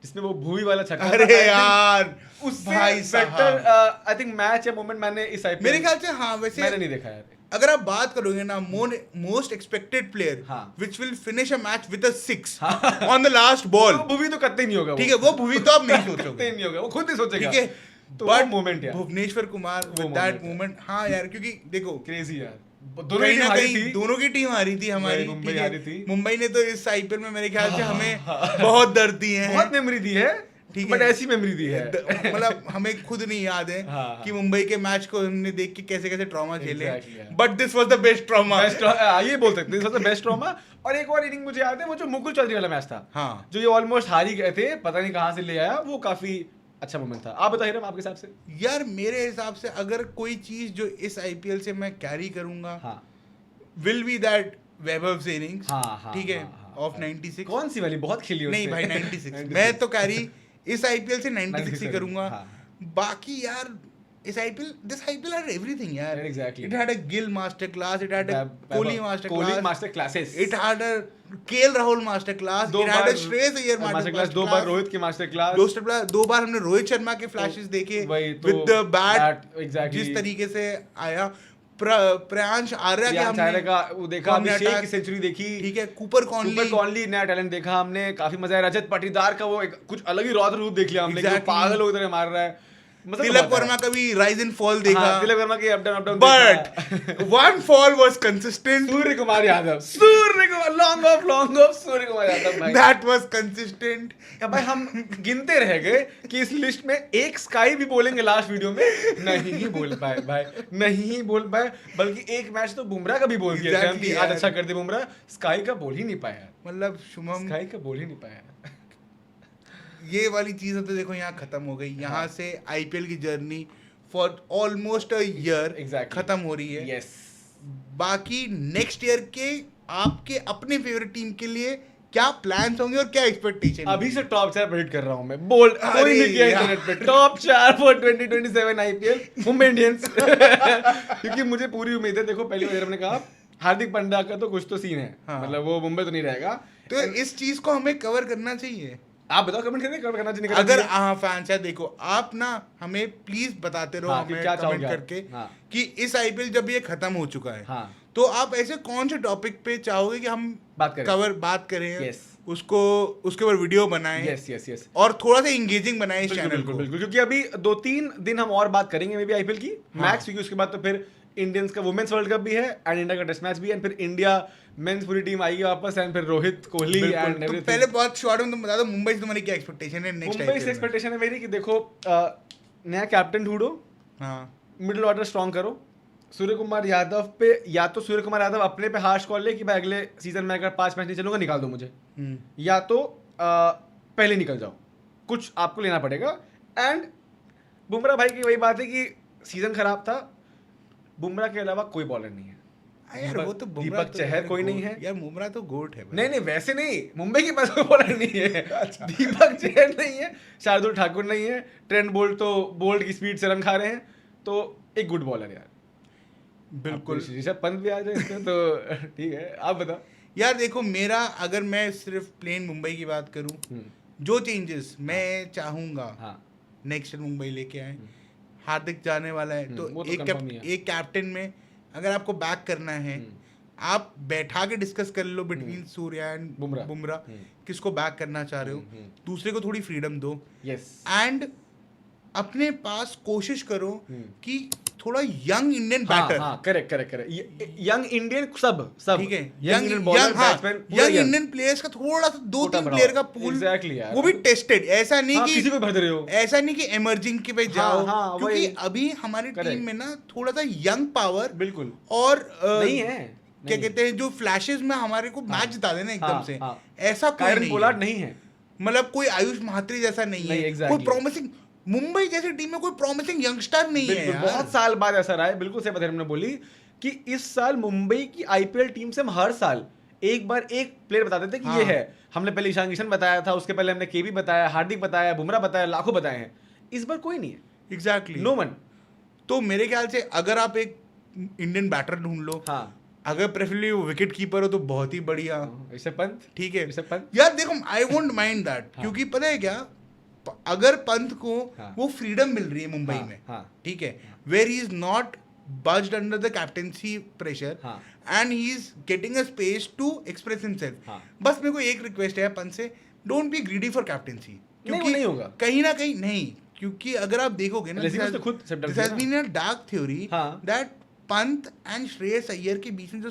जिसमें वो भूवी वाला छक्का, अरे यार उससे भाई बेटर आई थिंक मैच या मोमेंट मैंने इस आईपीएल मेरे ख्याल से हाँ वैसे मैंने नहीं देखा यार। अगर आप बात करोगे ना मोस्ट एक्सपेक्टेड प्लेयर हाँ। Which will finish a match with a 6 on the last ball, तो भूवी तो कतई नहीं होगा, ठीक है, वो भूवी तो आप नहीं सोचोगे, कतई नहीं होगा, वो खुद ही सोचेगा, ठीक है, तो बट वो मोमेंट यार, भुवनेश्वर कुमार वो विद दैट moment है। मोमेंट, हाँ यार, क्योंकि देखो क्रेजी यार, कहीं ना कहीं दोनों की टीम हारी थी हमारी, मुंबई ठीक है? हारी थी। मुंबई ने तो इस आईपीएल में मेरे ख्याल से हमें बहुत दर्द दिए हैं, बहुत मेमोरी दी है, ठीक है, बट ऐसी मेमोरी दी है मतलब हमें खुद नहीं याद है हाँ, कि मुंबई के मैच को हमने देख के कैसे कैसे ट्रॉमा झेले, Exactly, yeah. But this was the best trauma. ये बोल सकते हैं, सबसे बेस्ट ट्रॉमा। और एक और इनिंग मुझे याद है, वो जो मुकुल चौधरी वाला मैच था, हाँ, जो ये ऑलमोस्ट हार ही गए थे, पता नहीं कहाँ से ले आया, वो काफी अच्छा मोमेंट था। आप बताइए आपके हिसाब से। यार मेरे हिसाब से अगर कोई चीज जो इस आईपीएल से मैं कैरी करूंगा हाँ will be that Vaibhav innings, हाँ, ठीक है, हाँ, ऑफ 96। कौन सी वाली? बहुत खेली नहीं भाई 96 मैं तो कैरी इस आईपीएल से 96 ही करूंगा। बाकी यार इस IPL this IPL had everything यार, exactly, it had a Gill master class, it had a Kohli master classes, it had a KL Rahul master class, it had a Shreyas Iyer master class, दो बार रोहित की मास्टर क्लास, दो बार हमने रोहित शर्मा के फ्लैशेस देखे विद द बैट, जिस तरीके से आया प्रयांश आर्या के हमने का वो देखा, अभिषेक की सेंचुरी देखी, ठीक है, कूपर कॉनली नया टैलेंट देखा हमने, काफी मजा आया। रजत पाटीदार का वो एक कुछ अलग ही रौद्र रूप देख लिया हमने, पागल लोग तरह मार रहा है। मतलब तिलक वर्मा का भी राइज एंड फॉल देखा, तिलक वर्मा के up down, but one fall was consistent, Surya Kumar Yadav long off Surya Kumar Yadav भाई, दैट वाज कंसिस्टेंट। भाई हम गिनते रह गए कि इस लिस्ट में एक स्काई भी बोलेंगे लास्ट वीडियो में, नहीं बोल पाए भाई, नहीं बोल पाए, बल्कि एक मैच तो बुमराह का भी बोल दिया कि आज अच्छा कर दे बुमराह, स्काई का बोल ही नहीं पाया, मतलब शुभम स्काई का बोल ही नहीं पाया। ये वाली चीज़ें तो देखो यहाँ खत्म हो गई, यहाँ से आईपीएल की journey for almost a year खत्म हो रही है। यस, बाकी नेक्स्ट ईयर के आपके अपने फेवरेट टीम के लिए क्या प्लान्स होंगे और क्या एक्सपेक्टेशन? अभी से टॉप 4 प्रेडिक्ट कर रहा हूं मैं, बोल्ड कोई नहीं किया इंटरनेट पे, top 4 for 2027 IPL Mumbai Indians क्योंकि मुझे पूरी उम्मीद है। देखो पहली बार हमने कहा हार्दिक पांड्या का तो कुछ तो सीन है, मतलब वो मुंबई तो नहीं रहेगा, तो इस चीज को हमें कवर करना चाहिए। आप बताओ कमेंट करके कवर करना चाहिए अगर हाँ फैंस है, देखो आप ना हमें प्लीज बताते रहो हमें क्या कमेंट करके कि इस आईपीएल जब ये खत्म हो चुका है तो आप ऐसे कौन से टॉपिक पे चाहोगे कि हम बात करें, उसको उसके ऊपर वीडियो बनाएं, यस और थोड़ा सा इंगेजिंग बनाएं इस चैनल को, बिल्कुल, क्योंकि अभी 2-3 दिन हम और बात करेंगे मे बी आईपीएल की मैक्स, क्योंकि उसके बाद तो फिर इंडियंस का वुमेन्स वर्ल्ड कप भी है एंड इंडिया का टेस्ट मैच भी है, एंड फिर इंडिया मेंस पूरी टीम आएगी वापस, एंड फिर रोहित कोहली एंड एवरीथिंग। पहले बहुत शॉर्ट में तुम बता दो मुंबई से तुम्हारी क्या एक्सपेक्टेशन है नेक्स्ट मुंबई से एक्सपेक्टेशन है मेरी कि देखो नया कैप्टन ढूंढो, मिडिल ऑर्डर स्ट्रॉन्ग करो, सूर्य कुमार यादव पे या तो सूर्य कुमार यादव अपने पे हार्श कॉल ले कि भाई अगले सीजन में अगर 5 मैच नहीं चलूंगा निकाल दो मुझे, या तो पहले निकल जाओ, कुछ आपको लेना पड़ेगा। एंड बुमराह भाई की वही बात है कि सीजन खराब था, बुमराह के अलावा कोई बॉलर नहीं है यार, वो तो दीपक चहर कोई नहीं है यार, बुमराह तो गोट है। नहीं वैसे नहीं, मुंबई के पास कोई बॉलर नहीं है। दीपक चहर नहीं है, शार्दुल ठाकुर नहीं है, ट्रेंट बोल्ट तो बोल्ट की स्पीड से रन खा रहे हैं, तो एक गुड बॉलर यार, बिल्कुल। ऋषभ पंत भी आ जाए इसमें तो ठीक है। आप बताओ यार, देखो मेरा अगर मैं सिर्फ प्लेन मुंबई की बात करूं, जो चेंजेस मैं चाहूंगा नेक्स्ट ईयर मुंबई लेके आए, हार्दिक जाने वाला है तो एक कैप्टन में अगर आपको बैक करना है, आप बैठा के डिस्कस कर लो बिटवीन सूर्या एंड बुमराह किसको बैक करना चाह रहे हो, दूसरे को थोड़ी फ्रीडम दो, एंड अपने पास कोशिश करो कि थोड़ा young Indian batter, correct young Indian सब ठीक है, यंग इंडियन प्लेयर्स का थोड़ा सा 2-3 प्लेयर का पूल, वो भी टेस्टेड, ऐसा नहीं कि किसी को भर रहे हो, ऐसा नहीं कि इमर्जिंग के पे जाओ, क्योंकि अभी हमारी टीम में ना थोड़ा सा यंग पावर बिल्कुल और नहीं है, क्या कहते हैं, जो फ्लैशेस में हमारे को मैच जिता देना एकदम से, ऐसा कायरन पोलार्ड नहीं है, मतलब कोई आयुष महात्री जैसा नहीं है, exactly. कोई प्रॉमिसिंग, मुंबई जैसी टीम में कोई प्रॉमिसिंग यंगस्टर नहीं है यार। बहुत साल बाद ऐसा रहा है, बिल्कुल सही बात हमने बोली कि इस साल मुंबई की आईपीएल टीम से हम हर साल एक बार एक प्लेयर बताते थे कि ये है। हमने पहले ईशान किशन बताया था, उसके पहले हमने केबी बताया, हार्दिक बताया, बुमराह बताया, लाखों बताए हैं। इस बार कोई नहीं है, एग्जैक्टली, नो वन। तो मेरे ख्याल से अगर आप एक इंडियन बैटर ढूंढ लो, हाँ, अगर प्रेफरेबली वो विकेट कीपर हो तो बहुत ही बढ़िया, ऋषभ पंत, ठीक है ऋषभ पंत यार। देखो आई वोंट माइंड दैट, क्योंकि पता है क्या, अगर पंत को वो फ्रीडम मिल रही है मुंबई में, ठीक है, where he is not buzzed under the captaincy pressure and he is getting a space to express himself. बस मेरे को एक रिक्वेस्ट है पंत से, don't be greedy for captaincy, क्योंकि नहीं होगा कहीं ना कहीं नहीं, क्योंकि अगर आप देखोगे ना, this has been a dark theory that Pant and Shreyas Iyer के बीच में जो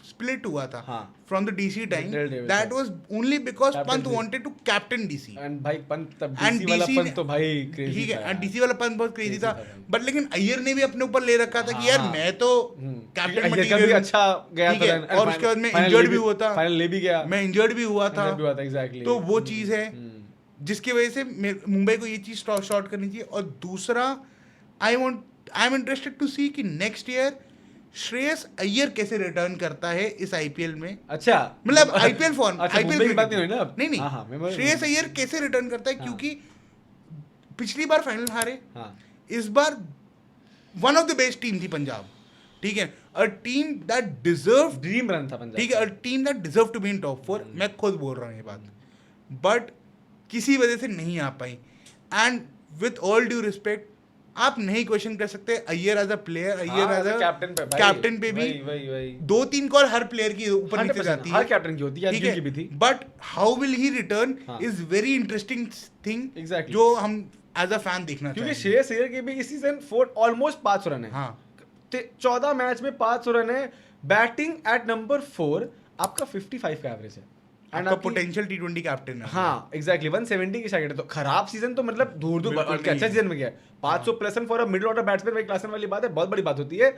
स्प्लिट हुआ था from the DC time, that was only because Pant wanted to captain DC. And भाई पंत तब डीसी वाला पंत तो भाई क्रेजी ठीक है, एंड डीसी वाला पंत बहुत क्रेजी था, बट लेकिन अय्यर ने भी अपने ऊपर ले रखा था कि यार मैं तो कैप्टन मटेरियल, अच्छा गया था, और उसके बाद मैं इंजर्ड भी हुआ था, फाइनल ले भी गया, मैं इंजर्ड भी हुआ था, एग्जैक्टली। तो वो चीज है जिसकी वजह से मुंबई को ये चीज शॉर्ट करनी चाहिए। और दूसरा, आई एम इंटरेस्टेड टू सी कि नेक्स्ट ईयर श्रेयस अय्यर कैसे रिटर्न करता है इस आईपीएल में। अच्छा, मतलब आईपीएल फॉर्म, आईपीएल की बात नहीं हुई ना अब। नहीं, श्रेयस अय्यर कैसे रिटर्न करता है, क्योंकि पिछली बार फाइनल हारे, इस बार one of the best team थी पंजाब, ठीक है, a team that deserve, dream run था पंजाब, ठीक है, a team that deserve to be in top 4, मैं खुद बोल रहा हूँ ये बात, बट किसी वजह से नहीं आ पाई। And with all due respect, आप नहीं क्वेश्चन कर सकते Iyer as a player, Iyer as a captain पे भी 2-3 कॉल हर प्लेयर की ऊपर नीचे जाती है, हर कैप्टन की होती है, ठीक है, but how will he return is very interesting thing, जो हम एज अ फैन देखना चाहेंगे। क्योंकि श्रेयस अय्यर के भी इस सीजन 4 ऑलमोस्ट 500 रन है, हाँ, 14 मैच में 500 रन है, बैटिंग एट नंबर 4, आपका 55 का एवरेज है, एंड आपका पोटेंशियल टी20 कैप्टन है, हाँ एग्जैक्टली, 170 की टारगेट है। तो खराब सीजन तो मतलब दूर अच्छा सीजन में गया, 500 plus for a middle order batsman, वही क्लासन वाली बात है, बहुत बड़ी बात होती है,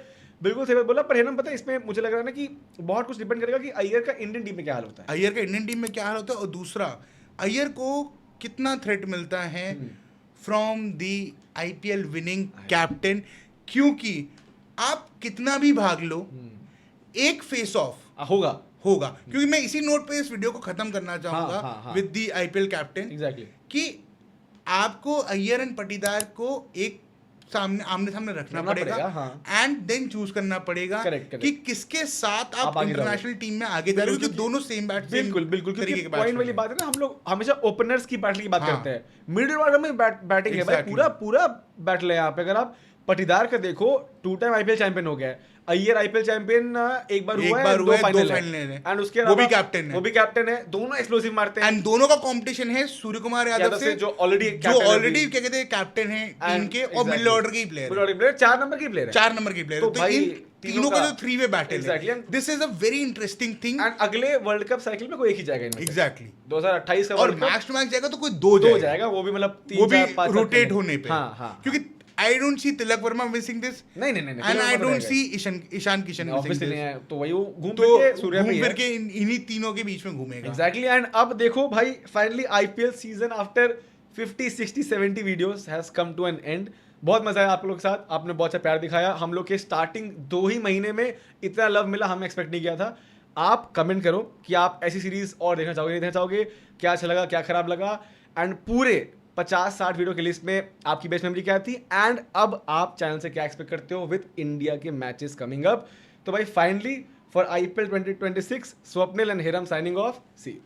बिल्कुल सही बात बोला। पर है ना, पता है इसमें मुझे लग रहा है ना कि बहुत कुछ डिपेंड करेगा कि अय्यर का इंडियन टीम में क्या हाल होता है, अय्यर का इंडियन टीम में क्या हाल होता है, और दूसरा अय्यर को कितना थ्रेट मिलता है from the IPL winning captain, क्योंकि आप कितना भी भाग लो, एक फेस ऑफ होगा, क्योंकि मैं इसी नोट पे इस वीडियो को खत्म करना चाहूंगा विद द आईपीएल कैप्टन, कि आपको अय्यर एंड पटीदार को एक सामने आमने सामने रखना पड़ेगा एंड देन चूज करना पड़ेगा कि किसके साथ आप इंटरनेशनल टीम में आगे जा रहे हो, जो दोनों सेम बैट्समैन, बिल्कुल क्योंकि पॉइंट वाली बात है ना, हम लोग हमेशा ओपनर्स की बैटल की बात करते हैं, मिडिल ऑर्डर में बैटिंग है भाई, पूरा बैटल है यहाँ पे। अगर आप पटीदार का देखो, 2 टाइम आईपीएल चैंपियन हो गया है, अय्यर आईपीएल चैंपियन एक बार हुआ है, 2 फाइनल है, एंड उसके वो भी कैप्टन है, दोनों एक्सप्लोसिव मारते हैं, एंड दोनों का कंपटीशन है सूर्य कुमार यादव से, जो ऑलरेडी क्या कहते हैं कैप्टन है टीम के, और मिडिल ऑर्डर के प्लेयर, 4 नंबर की प्लेयर है, 4 नंबर की प्लेयर, तो भाई तीनों का जो 3-वे बैटल है, this is a very interesting thing, and अगले वर्ल्ड कप साइकिल में कोई एक ही जाएगा इनमें, एग्जैक्टली 2028 का, और मैच टू मैच जाएगा तो कोई 2 जाएगा, वो भी मतलब 3-4-5 रोटेट होने पे, क्योंकि I don't see Tilak Varma missing this. नहीं and I don't see Ishan Kishan missing this. नहीं, तो वही घूम फिर के इन्हीं तीनों के बीच में घूमेगा। Exactly, and अब देखो भाई, finally IPL season after 50, 60, 70 videos has come to an end. बहुत मजा आया आप लोग के साथ, आपने बहुत अच्छा प्यार दिखाया, हम लोग के स्टार्टिंग 2 ही महीने में इतना लव मिला, हम एक्सपेक्ट नहीं किया था। आप कमेंट करो कि आप ऐसी सीरीज और देखना चाहोगे, नहीं देखना चाहोगे, क्या अच्छा लगा, क्या खराब लगा, एंड पूरे 50-60 वीडियो की लिस्ट में आपकी बेस्ट मेमोरी क्या थी, एंड अब आप चैनल से क्या एक्सपेक्ट करते हो विद इंडिया के मैचेस कमिंग अप। तो भाई finally for IPL 2026, Swapnil and Hiram signing off, C.